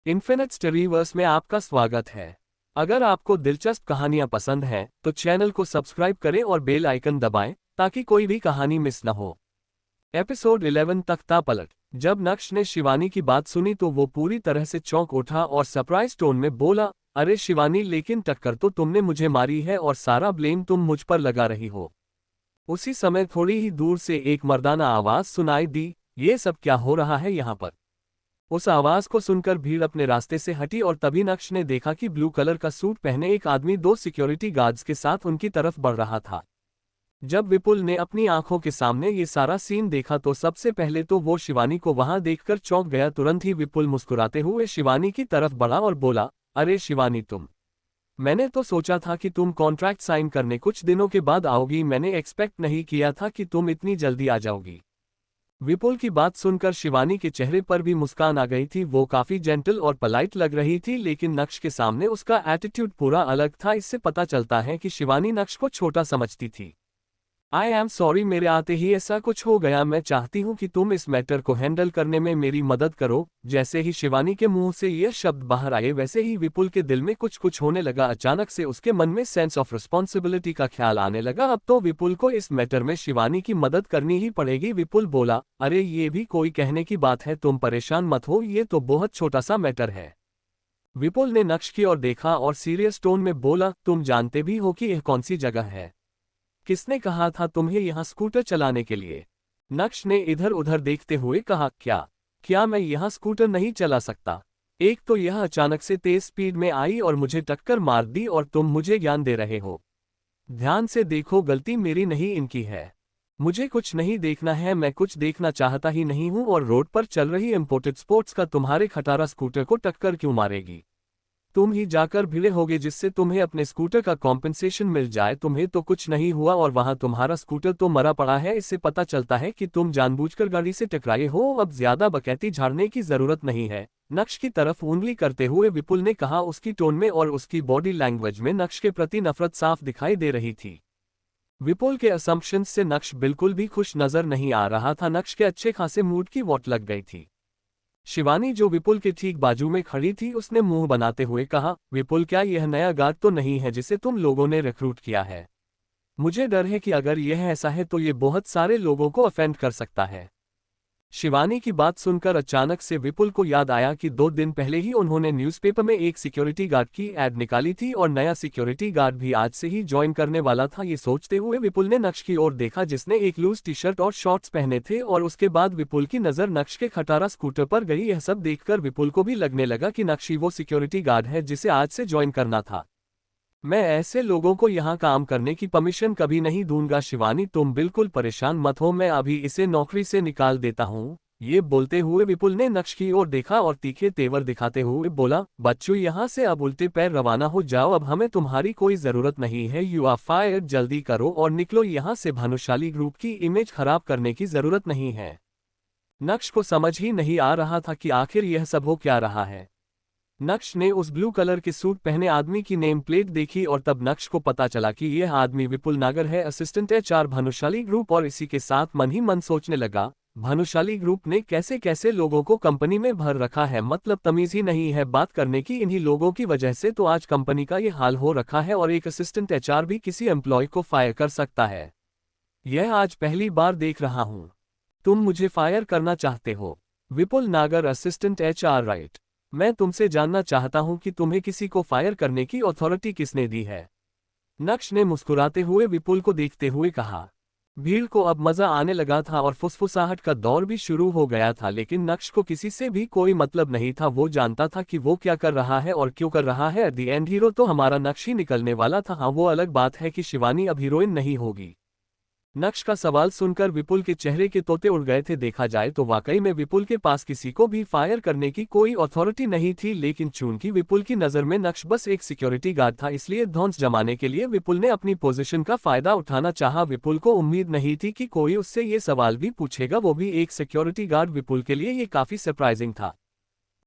Infinite स्टोरीवर्स में आपका स्वागत है। अगर आपको दिलचस्प कहानियां पसंद हैं, तो चैनल को सब्सक्राइब करें और बेल आइकन दबाएं ताकि कोई भी कहानी मिस न हो। एपिसोड 11 तख्ता पलट। जब नक्श ने शिवानी की बात सुनी तो वो पूरी तरह से चौंक उठा और सरप्राइज टोन में बोला, अरे शिवानी, लेकिन टक्कर तो तुमने मुझे मारी है और सारा ब्लेम तुम मुझ पर लगा रही हो। उसी समय थोड़ी ही दूर से एक मर्दाना आवाज सुनाई दी, ये सब क्या हो रहा है यहाँ पर। उस आवाज को सुनकर भीड़ अपने रास्ते से हटी और तभी नक्श ने देखा कि ब्लू कलर का सूट पहने एक आदमी दो सिक्योरिटी गार्ड्स के साथ उनकी तरफ बढ़ रहा था। जब विपुल ने अपनी आंखों के सामने ये सारा सीन देखा तो सबसे पहले तो वो शिवानी को वहां देखकर चौंक गया। तुरंत ही विपुल मुस्कुराते हुए शिवानी की तरफ बढ़ा और बोला, अरे शिवानी, मैंने तो सोचा था कि तुम कॉन्ट्रैक्ट साइन करने कुछ दिनों के बाद आओगी। मैंने एक्सपेक्ट नहीं किया था कि तुम इतनी जल्दी आ जाओगी। विपुल की बात सुनकर शिवानी के चेहरे पर भी मुस्कान आ गई थी। वो काफी जेंटल और पोलाइट लग रही थी, लेकिन नक्श के सामने उसका एटीट्यूड पूरा अलग था। इससे पता चलता है कि शिवानी नक्श को छोटा समझती थी। आई एम सॉरी, मेरे आते ही ऐसा कुछ हो गया। मैं चाहती हूँ कि तुम इस मैटर को हैंडल करने में मेरी मदद करो। जैसे ही शिवानी के मुंह से यह शब्द बाहर आए वैसे ही विपुल के दिल में कुछ कुछ होने लगा। अचानक से उसके मन में सेंस ऑफ रिस्पॉन्सिबिलिटी का ख्याल आने लगा। अब तो विपुल को इस मैटर में शिवानी की मदद करनी ही पड़ेगी। विपुल बोला, अरे ये भी कोई कहने की बात है, तुम परेशान मत हो, ये तो बहुत छोटा सा मैटर है। विपुल ने नक्श की ओर देखा और सीरियस टोन में बोला, तुम जानते भी हो कि यह कौन सी जगह है? किसने कहा था तुम्हें यहाँ स्कूटर चलाने के लिए? नक्श ने इधर उधर देखते हुए कहा, क्या मैं यहाँ स्कूटर नहीं चला सकता? एक तो यह अचानक से तेज स्पीड में आई और मुझे टक्कर मार दी और तुम मुझे ज्ञान दे रहे हो। ध्यान से देखो, गलती मेरी नहीं इनकी है। मुझे कुछ नहीं देखना है, मैं कुछ देखना चाहता ही नहीं हूँ। और रोड पर चल रही इंपोर्टेड स्पोर्ट्स का तुम्हारे खटारा स्कूटर को टक्कर क्यों मारेगी? तुम ही जाकर भिड़े होगे जिससे तुम्हें अपने स्कूटर का कॉम्पेंसेशन मिल जाए। तुम्हें तो कुछ नहीं हुआ और वहां तुम्हारा स्कूटर तो मरा पड़ा है। इससे पता चलता है कि तुम जानबूझकर गाड़ी से टकराए हो। अब ज्यादा बकैती झाड़ने की जरूरत नहीं है। नक्श की तरफ उंगली करते हुए विपुल ने कहा। उसकी टोन में और उसकी बॉडी लैंग्वेज में नक्श के प्रति नफरत साफ दिखाई दे रही थी। विपुल के असम्पशंस से नक्श बिल्कुल भी खुश नजर नहीं आ रहा था। नक्श के अच्छे खासे मूड की वोट लग गई थी। शिवानी जो विपुल के ठीक बाजू में खड़ी थी, उसने मुंह बनाते हुए कहा, विपुल, क्या यह नया गार्ड तो नहीं है जिसे तुम लोगों ने रिक्रूट किया है? मुझे डर है कि अगर यह ऐसा है तो ये बहुत सारे लोगों को ऑफेंड कर सकता है। शिवानी की बात सुनकर अचानक से विपुल को याद आया कि 2 दिन पहले ही उन्होंने न्यूज़पेपर में एक सिक्योरिटी गार्ड की एड निकाली थी और नया सिक्योरिटी गार्ड भी आज से ही ज्वाइन करने वाला था। ये सोचते हुए विपुल ने नक्श की ओर देखा जिसने एक लूज टी शर्ट और शॉर्ट्स पहने थे और उसके बाद विपुल की नज़र नक्श के खटारा स्कूटर पर गई। यह सब देखकर विपुल को भी लगने लगा कि नक्श ही वो सिक्योरिटी गार्ड है जिसे आज से ज्वाइन करना था। मैं ऐसे लोगों को यहाँ काम करने की परमिशन कभी नहीं दूंगा। शिवानी, तुम बिल्कुल परेशान मत हो, मैं अभी इसे नौकरी से निकाल देता हूँ। ये बोलते हुए विपुल ने नक्श की ओर देखा और तीखे तेवर दिखाते हुए बोला, बच्चों, यहाँ से अब उल्टे पैर रवाना हो जाओ। अब हमें तुम्हारी कोई जरूरत नहीं है। यू आर फायर्ड, जल्दी करो और निकलो यहाँ से। भानुशाली ग्रुप की इमेज खराब करने की जरूरत नहीं है। नक्श को समझ ही नहीं आ रहा था कि आखिर यह सब हो क्या रहा है। नक्श ने उस ब्लू कलर के सूट पहने आदमी की नेम प्लेट देखी और तब नक्श को पता चला कि यह आदमी विपुल नागर है, असिस्टेंट एचआर भानुशाली ग्रुप। और इसी के साथ मन ही मन सोचने लगा, भानुशाली ग्रुप ने कैसे कैसे लोगों को कंपनी में भर रखा है। मतलब तमीज ही नहीं है बात करने की। इन्हीं लोगों की वजह से तो आज कंपनी का ये हाल हो रखा है और एक असिस्टेंट एचआर भी किसी एम्प्लॉय को फायर कर सकता है। यह आज पहली बार देख रहा हूं। तुम मुझे फायर करना चाहते हो? विपुल नागर, असिस्टेंट एचआर, राइट? मैं तुमसे जानना चाहता हूं कि तुम्हें किसी को फायर करने की अथॉरिटी किसने दी है? नक्श ने मुस्कुराते हुए विपुल को देखते हुए कहा। भीड़ को अब मजा आने लगा था और फुसफुसाहट का दौर भी शुरू हो गया था, लेकिन नक्श को किसी से भी कोई मतलब नहीं था। वो जानता था कि वो क्या कर रहा है और क्यों कर रहा है। एट द एंड हीरो तो हमारा नक्श ही निकलने वाला था। हाँ, वो अलग बात है कि शिवानी अब हीरोइन नहीं होगी। नक्श का सवाल सुनकर विपुल के चेहरे के तोते उड़ गए थे। देखा जाए तो वाकई में विपुल के पास किसी को भी फायर करने की कोई अथॉरिटी नहीं थी, लेकिन चूंकि विपुल की नज़र में नक्श बस एक सिक्योरिटी गार्ड था, इसलिए धौंस जमाने के लिए विपुल ने अपनी पोजीशन का फायदा उठाना चाहा। विपुल को उम्मीद नहीं थी कि कोई उससे ये सवाल भी पूछेगा, वो भी एक सिक्योरिटी गार्ड। विपुल के लिए ये काफी सरप्राइजिंग था।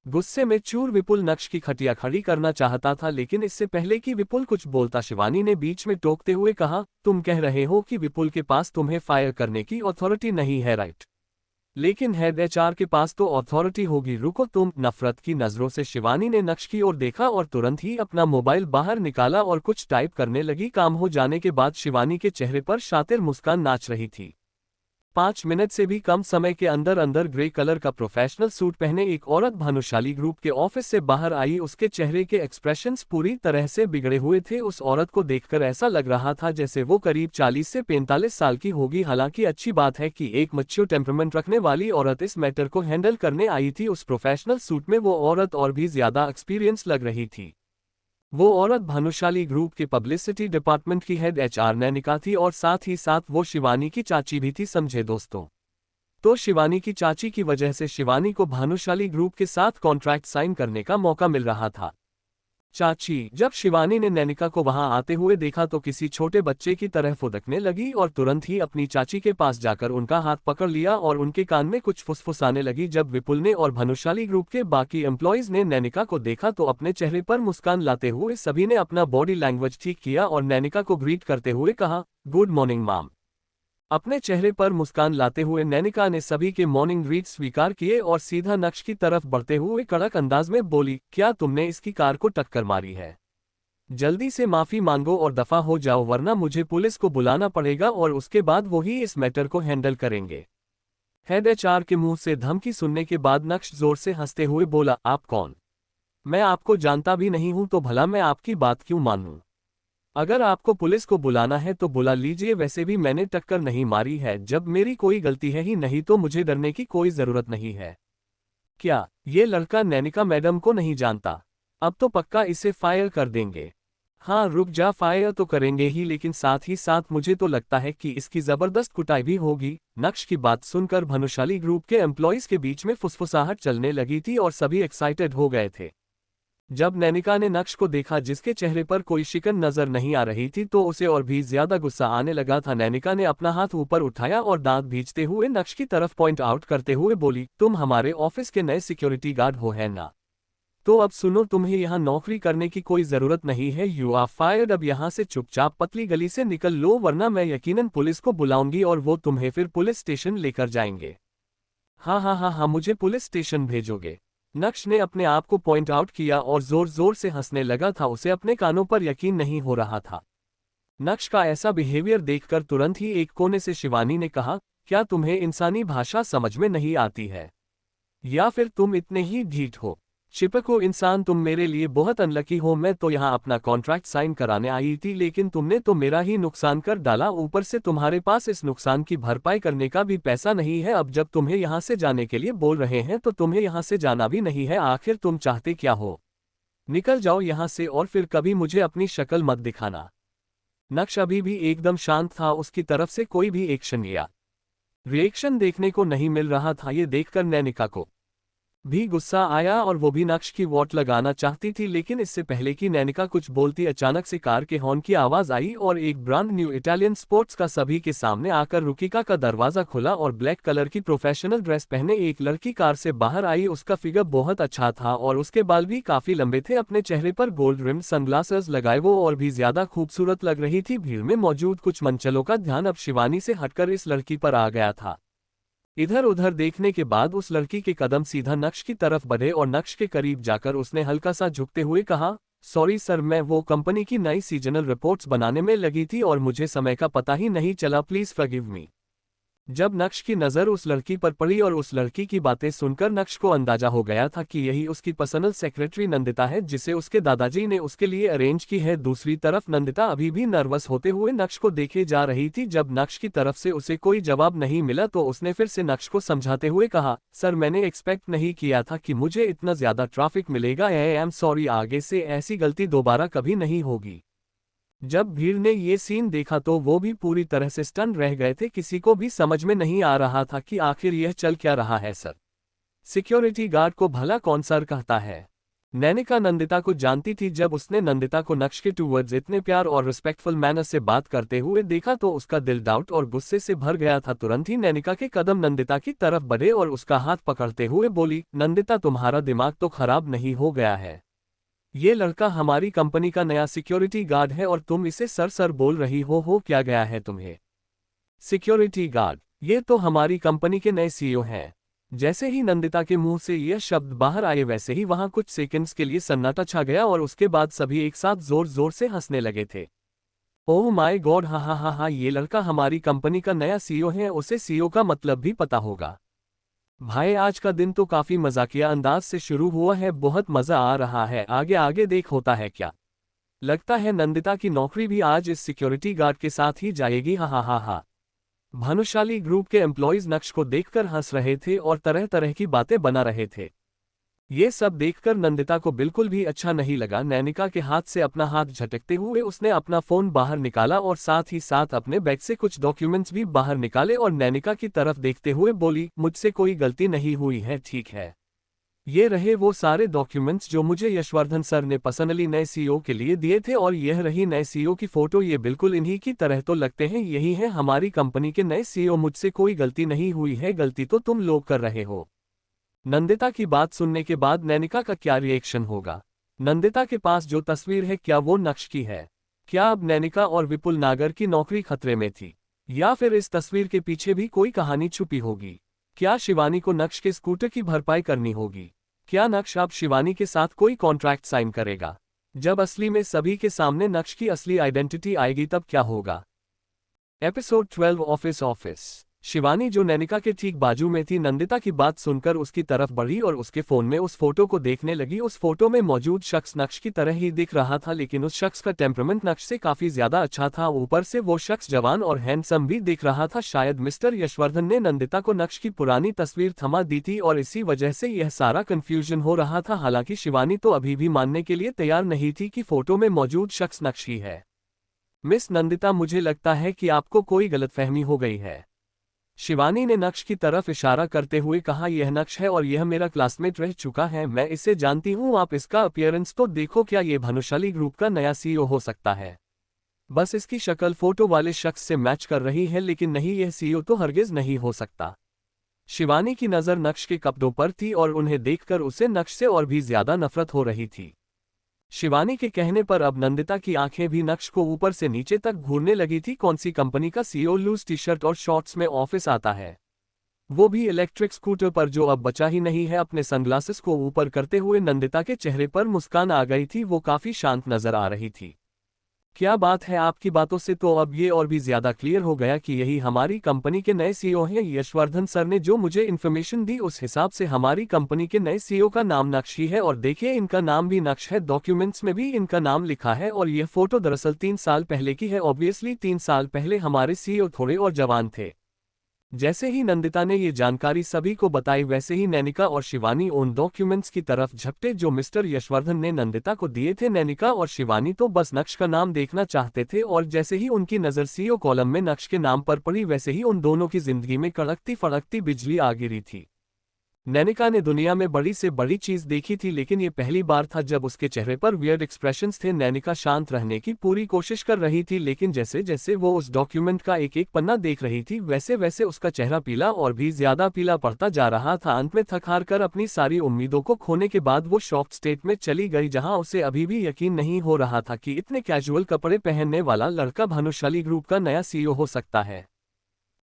गुस्से में चूर विपुल नक्श की खटिया खड़ी करना चाहता था, लेकिन इससे पहले कि विपुल कुछ बोलता शिवानी ने बीच में टोकते हुए कहा, तुम कह रहे हो कि विपुल के पास तुम्हें फायर करने की अथॉरिटी नहीं है, राइट? लेकिन हेड एचआर के पास तो अथॉरिटी होगी। रुको तुम। नफरत की नजरों से शिवानी ने नक्श की ओर देखा और तुरंत ही अपना मोबाइल बाहर निकाला और कुछ टाइप करने लगी। काम हो जाने के बाद शिवानी के चेहरे पर शातिर मुस्कान नाच रही थी। 5 मिनट से भी कम समय के अंदर अंदर ग्रे कलर का प्रोफेशनल सूट पहने एक औरत भानुशाली ग्रुप के ऑफिस से बाहर आई। उसके चेहरे के एक्सप्रेशंस पूरी तरह से बिगड़े हुए थे। उस औरत को देखकर ऐसा लग रहा था जैसे वो करीब 40 से 45 साल की होगी। हालांकि अच्छी बात है कि एक मैच्योर टेम्परामेंट रखने वाली औरत इस मैटर को हैंडल करने आई थी। उस प्रोफेशनल सूट में वो औरत और भी ज्यादा एक्सपीरियंस लग रही थी। वो औरत भानुशाली ग्रुप के पब्लिसिटी डिपार्टमेंट की हेड एचआर नैनिका थी और साथ ही साथ वो शिवानी की चाची भी थी। समझे दोस्तों? तो शिवानी की चाची की वजह से शिवानी को भानुशाली ग्रुप के साथ कॉन्ट्रैक्ट साइन करने का मौका मिल रहा था। चाची। जब शिवानी ने नैनिका को वहां आते हुए देखा तो किसी छोटे बच्चे की तरह फुदकने लगी और तुरंत ही अपनी चाची के पास जाकर उनका हाथ पकड़ लिया और उनके कान में कुछ फुसफुसाने लगी। जब विपुल ने और भानुशाली ग्रुप के बाकी एम्प्लॉयज ने नैनिका को देखा तो अपने चेहरे पर मुस्कान लाते हुए सभी ने अपना बॉडी लैंग्वेज ठीक किया और नैनिका को ग्रीट करते हुए कहा, गुड मॉर्निंग मैम। अपने चेहरे पर मुस्कान लाते हुए नैनिका ने सभी के मॉर्निंग ग्रीट स्वीकार किए और सीधा नक्श की तरफ बढ़ते हुए कड़क अंदाज में बोली, क्या तुमने इसकी कार को टक्कर मारी है? जल्दी से माफी मांगो और दफा हो जाओ वरना मुझे पुलिस को बुलाना पड़ेगा और उसके बाद वो ही इस मैटर को हैंडल करेंगे। हेड एचआर के मुंह से धमकी सुनने के बाद नक्श जोर से हंसते हुए बोला, आप कौन? मैं आपको जानता भी नहीं हूं तो भला मैं आपकी बात क्यों मानूं? अगर आपको पुलिस को बुलाना है तो बुला लीजिए। वैसे भी मैंने टक्कर नहीं मारी है। जब मेरी कोई गलती है ही नहीं तो मुझे डरने की कोई जरूरत नहीं है। क्या ये लड़का नैनिका मैडम को नहीं जानता? अब तो पक्का इसे फायर कर देंगे। हाँ रुक जा, फायर तो करेंगे ही लेकिन साथ ही साथ मुझे तो लगता है कि इसकी जबरदस्त कुटाई भी होगी। नक्श की बात सुनकर भानुशाली ग्रुप के एम्प्लॉयज के बीच में फुसफुसाहट चलने लगी थी और सभी एक्साइटेड हो गए थे। जब नैनिका ने नक्श को देखा जिसके चेहरे पर कोई शिकन नजर नहीं आ रही थी तो उसे और भी ज्यादा गुस्सा आने लगा था। नैनिका ने अपना हाथ ऊपर उठाया और दांत भींचते हुए नक्श की तरफ पॉइंट आउट करते हुए बोली, तुम हमारे ऑफिस के नए सिक्योरिटी गार्ड हो है ना? तो अब सुनो, तुम्हें यहाँ नौकरी करने की कोई जरूरत नहीं है। You are fired. अब यहाँ से चुपचाप पतली गली से निकल लो वरना मैं यकीनन पुलिस को बुलाऊंगी और वो तुम्हें फिर पुलिस स्टेशन लेकर जाएंगे। हाँ हाँ हाँ हाँ, मुझे पुलिस स्टेशन भेजोगे? नक्श ने अपने आप को पॉइंट आउट किया और जोर जोर से हंसने लगा था। उसे अपने कानों पर यकीन नहीं हो रहा था। नक्श का ऐसा बिहेवियर देखकर तुरंत ही एक कोने से शिवानी ने कहा, क्या तुम्हें इंसानी भाषा समझ में नहीं आती है? या फिर तुम इतने ही ढीठ हो? चिपको इंसान, तुम मेरे लिए बहुत अनलकी हो। मैं तो यहाँ अपना कॉन्ट्रैक्ट साइन कराने आई थी लेकिन तुमने तो मेरा ही नुकसान कर डाला। ऊपर से तुम्हारे पास इस नुकसान की भरपाई करने का भी पैसा नहीं है। अब जब तुम्हें यहाँ से जाने के लिए बोल रहे हैं तो तुम्हें यहाँ से जाना भी नहीं है। आखिर तुम चाहते क्या हो? निकल जाओ यहाँ से और फिर कभी मुझे अपनी शक्ल मत दिखाना। नक्श अभी भी एकदम शांत था। उसकी तरफ से कोई भी एक्शन या रिएक्शन देखने को नहीं मिल रहा था। ये देखकर नैनिका को भी गुस्सा आया और वो भी नक्श की वोट लगाना चाहती थी लेकिन इससे पहले कि नैनिका कुछ बोलती अचानक से कार के हॉर्न की आवाज आई और एक ब्रांड न्यू इटालियन स्पोर्ट्स का सभी के सामने आकर रुकिका का दरवाजा खुला और ब्लैक कलर की प्रोफेशनल ड्रेस पहने एक लड़की कार से बाहर आई। उसका फिगर बहुत अच्छा था और उसके बाल भी काफी लंबे थे। अपने चेहरे पर गोल्ड रिम्ड सनग्लासेस लगाए वो और भी ज्यादा खूबसूरत लग रही थी। भीड़ में मौजूद कुछ मनचलों का ध्यान अब शिवानी से हटकर इस लड़की पर आ गया था। इधर उधर देखने के बाद उस लड़की के कदम सीधा नक्श की तरफ बढ़े और नक्श के करीब जाकर उसने हल्का सा झुकते हुए कहा, सॉरी सर, मैं वो कंपनी की नई सीजनल रिपोर्ट्स बनाने में लगी थी और मुझे समय का पता ही नहीं चला, प्लीज फॉरगिव मी। जब नक्श की नज़र उस लड़की पर पड़ी और उस लड़की की बातें सुनकर नक्श को अंदाजा हो गया था कि यही उसकी पर्सनल सेक्रेटरी नंदिता है जिसे उसके दादाजी ने उसके लिए अरेंज की है। दूसरी तरफ नंदिता अभी भी नर्वस होते हुए नक्श को देखे जा रही थी। जब नक्श की तरफ से उसे कोई जवाब नहीं मिला तो उसने फिर से नक्श को समझाते हुए कहा, सर मैंने एक्सपेक्ट नहीं किया था कि मुझे इतना ज्यादा ट्रैफिक मिलेगा। आई एम सॉरी, आगे से ऐसी गलती दोबारा कभी नहीं होगी। जब भीड़ ने ये सीन देखा तो वो भी पूरी तरह से स्टन रह गए थे। किसी को भी समझ में नहीं आ रहा था कि आखिर यह चल क्या रहा है। सर, सिक्योरिटी गार्ड को भला कौन सर कहता है? नैनिका नंदिता को जानती थी। जब उसने नंदिता को नक्श के टूवर्ड्स इतने प्यार और रिस्पेक्टफुल मैनर से बात करते हुए देखा तो उसका दिल डाउट और गुस्से से भर गया था। तुरंत ही नैनिका के कदम नंदिता की तरफ बढ़े और उसका हाथ पकड़ते हुए बोली, नंदिता तुम्हारा दिमाग तो खराब नहीं हो गया है? ये लड़का हमारी कंपनी का नया सिक्योरिटी गार्ड है और तुम इसे सर सर बोल रही हो क्या गया है तुम्हें? Security guard? ये तो हमारी कंपनी के नए सीईओ हैं। जैसे ही नंदिता के मुंह से यह शब्द बाहर आए वैसे ही वहां कुछ सेकंड्स के लिए सन्नाटा छा गया और उसके बाद सभी एक साथ जोर जोर से हंसने लगे थे। ओह माय गॉड, हा हा हा हा, ये लड़का हमारी कंपनी का नया सीईओ है, उसे सीईओ का मतलब भी पता होगा। भाई आज का दिन तो काफी मजाकिया अंदाज से शुरू हुआ है, बहुत मजा आ रहा है, आगे आगे देख होता है क्या। लगता है नंदिता की नौकरी भी आज इस सिक्योरिटी गार्ड के साथ ही जाएगी, हा हा हा हा। भानुशाली ग्रुप के एम्प्लॉयज नक्श को देखकर हंस रहे थे और तरह तरह की बातें बना रहे थे। ये सब देखकर नंदिता को बिल्कुल भी अच्छा नहीं लगा। नैनिका के हाथ से अपना हाथ झटकते हुए उसने अपना फोन बाहर निकाला और साथ ही साथ अपने बैग से कुछ डॉक्यूमेंट्स भी बाहर निकाले और नैनिका की तरफ देखते हुए बोली, मुझसे कोई गलती नहीं हुई है, ठीक है। ये रहे वो सारे डॉक्यूमेंट्स जो मुझे यशवर्धन सर ने पर्सनली नए सीईओ के लिए दिए थे और यह रही नए सीईओ की फोटो, ये बिल्कुल इन्हीं की तरह तो लगते हैं, यही है हमारी कंपनी के नए सीईओ। मुझसे कोई गलती नहीं हुई है, गलती तो तुम लोग कर रहे हो। नंदिता की बात सुनने के बाद नैनिका का क्या रिएक्शन होगा? नंदिता के पास जो तस्वीर है क्या वो नक्श की है? क्या अब नैनिका और विपुल नागर की नौकरी खतरे में थी, या फिर इस तस्वीर के पीछे भी कोई कहानी छुपी होगी? क्या शिवानी को नक्श के स्कूटर की भरपाई करनी होगी? क्या नक्श अब शिवानी के साथ कोई कॉन्ट्रैक्ट साइन करेगा? जब असली में सभी के सामने नक्श की असली आइडेंटिटी आएगी तब क्या होगा? Episode 12 office office. शिवानी जो नैनिका के ठीक बाजू में थी, नंदिता की बात सुनकर उसकी तरफ बढ़ी और उसके फोन में उस फोटो को देखने लगी। उस फोटो में मौजूद शख्स नक्श की तरह ही दिख रहा था, लेकिन उस शख्स का टेम्परामेंट नक्श से काफी ज्यादा अच्छा था। ऊपर से वो शख्स जवान और हैंडसम भी दिख रहा था। शायद मिस्टर यशवर्धन ने नंदिता को नक्श की पुरानी तस्वीर थमा दी थी और इसी वजह से यह सारा कंफ्यूजन हो रहा था। हालांकि शिवानी तो अभी भी मानने के लिए तैयार नहीं थी कि फोटो में मौजूद शख्स नक्श ही है। मिस नंदिता, मुझे लगता है कि आपको कोई गलतफहमी हो गई है। शिवानी ने नक्श की तरफ इशारा करते हुए कहा, यह नक्श है और यह मेरा क्लासमेट रह चुका है, मैं इसे जानती हूँ। आप इसका अपीयरेंस तो देखो, क्या ये भानुशाली ग्रुप का नया सीईओ हो सकता है? बस इसकी शक्ल फोटो वाले शख्स से मैच कर रही है, लेकिन नहीं, यह सीईओ तो हरगिज नहीं हो सकता। शिवानी की नज़र नक्श के कपड़ों पर थी और उन्हें देखकर उसे नक्श से और भी ज्यादा नफरत हो रही थी। शिवानी के कहने पर अब नंदिता की आंखें भी नक्श को ऊपर से नीचे तक घूरने लगी थी। कौन सी कंपनी का सीईओ लूज टी शर्ट और शॉर्ट्स में ऑफिस आता है, वो भी इलेक्ट्रिक स्कूटर पर, जो अब बचा ही नहीं है। अपने सनग्लासेस को ऊपर करते हुए नंदिता के चेहरे पर मुस्कान आ गई थी, वो काफी शांत नजर आ रही थी। क्या बात है, आपकी बातों से तो अब ये और भी ज्यादा क्लियर हो गया कि यही हमारी कंपनी के नए सीईओ हैं। यशवर्धन सर ने जो मुझे इन्फॉर्मेशन दी उस हिसाब से हमारी कंपनी के नए सीईओ का नाम नक्श ही है, और देखिए इनका नाम भी नक्श है, डॉक्यूमेंट्स में भी इनका नाम लिखा है। और यह फोटो दरअसल 3 साल पहले की है। ऑब्वियसली 3 साल पहले हमारे सीईओ थोड़े और जवान थे। जैसे ही नंदिता ने ये जानकारी सभी को बताई वैसे ही नैनिका और शिवानी उन डॉक्यूमेंट्स की तरफ झपटे जो मिस्टर यशवर्धन ने नंदिता को दिए थे। नैनिका और शिवानी तो बस नक्श का नाम देखना चाहते थे और जैसे ही उनकी नज़र सीईओ कॉलम में नक्श के नाम पर पड़ी वैसे ही उन दोनों की जिंदगी में कड़कती फड़कती बिजली आ गिरी थी। नैनिका ने दुनिया में बड़ी से बड़ी चीज देखी थी, लेकिन ये पहली बार था जब उसके चेहरे पर वियर्ड एक्सप्रेशंस थे। नैनिका शांत रहने की पूरी कोशिश कर रही थी, लेकिन जैसे जैसे वो उस डॉक्यूमेंट का एक एक पन्ना देख रही थी वैसे वैसे उसका चेहरा पीला और भी ज्यादा पीला पड़ता जा रहा था। अंत में थक हार कर अपनी सारी उम्मीदों को खोने के बाद वो शॉक्ड स्टेट में चली गई, जहां उसे अभी भी यकीन नहीं हो रहा था कि इतने कैजुअल कपड़े पहनने वाला लड़का भानुशाली ग्रुप का नया सीईओ हो सकता है।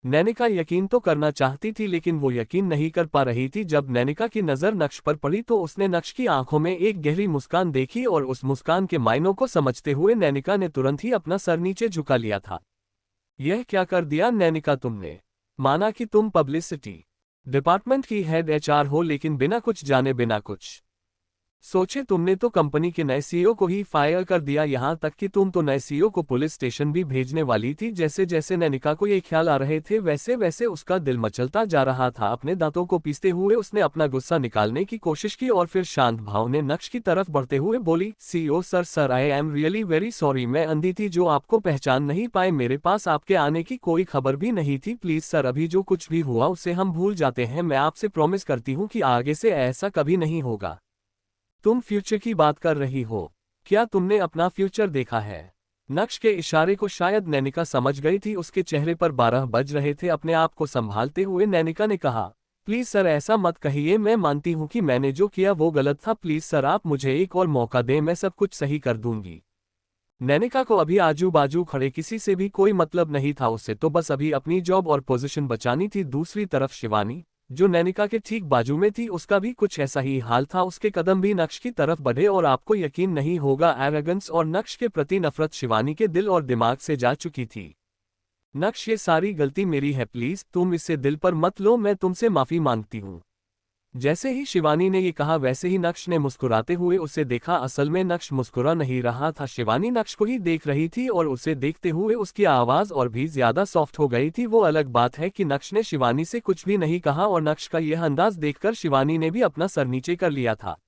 नैनिका यकीन तो करना चाहती थी, लेकिन वो यकीन नहीं कर पा रही थी। जब नैनिका की नज़र नक्श पर पड़ी तो उसने नक्श की आंखों में एक गहरी मुस्कान देखी और उस मुस्कान के मायनों को समझते हुए नैनिका ने तुरंत ही अपना सर नीचे झुका लिया था। यह क्या कर दिया नैनिका तुमने? माना कि तुम पब्लिसिटी डिपार्टमेंट की हेड एचआर हो, लेकिन बिना कुछ जाने बिना कुछ सोचे तुमने तो कंपनी के नए सीईओ को ही फायर कर दिया। यहां तक कि तुम तो नए सीईओ को पुलिस स्टेशन भी भेजने वाली थी। जैसे जैसे नैनिका को ये ख्याल आ रहे थे वैसे वैसे उसका दिल मचलता जा रहा था। अपने दांतों को पीसते हुए उसने अपना गुस्सा निकालने की कोशिश की और फिर शांत भाव ने नक्श की तरफ बढ़ते हुए बोली, CEO sir, sir I am really very sorry, मैं अंधी थी जो आपको पहचान नहीं पाए। मेरे पास आपके आने की कोई खबर भी नहीं थी। प्लीज सर, अभी जो कुछ भी हुआ उसे हम भूल जाते हैं। मैं आपसे प्रॉमिस करती हूँ कि आगे से ऐसा कभी नहीं होगा। तुम फ्यूचर की बात कर रही हो? क्या तुमने अपना फ्यूचर देखा है? नक्श के इशारे को शायद नैनिका समझ गई थी। उसके चेहरे पर 12 बज रहे थे। अपने आप को संभालते हुए नैनिका ने कहा, प्लीज सर ऐसा मत कहिए, मैं मानती हूँ कि मैंने जो किया वो गलत था। प्लीज सर, आप मुझे एक और मौका दें, मैं सब कुछ सही कर दूंगी। नैनिका को अभी आजू बाजू खड़े किसी से भी कोई मतलब नहीं था, उससे तो बस अभी अपनी जॉब और पोजीशन बचानी थी। दूसरी तरफ शिवानी, जो नैनिका के ठीक बाजू में थी, उसका भी कुछ ऐसा ही हाल था। उसके कदम भी नक्श की तरफ बढ़े और आपको यकीन नहीं होगा, एरोगेंस और नक्श के प्रति नफरत शिवानी के दिल और दिमाग से जा चुकी थी। नक्श, ये सारी गलती मेरी है, प्लीज तुम इसे दिल पर मत लो, मैं तुमसे माफी मांगती हूँ। जैसे ही शिवानी ने ये कहा वैसे ही नक्श ने मुस्कुराते हुए उसे देखा। असल में नक्श मुस्कुरा नहीं रहा था, शिवानी नक्श को ही देख रही थी और उसे देखते हुए उसकी आवाज और भी ज्यादा सॉफ्ट हो गई थी। वो अलग बात है कि नक्श ने शिवानी से कुछ भी नहीं कहा और नक्श का यह अंदाज देखकर शिवानी ने भी अपना सर नीचे कर लिया था।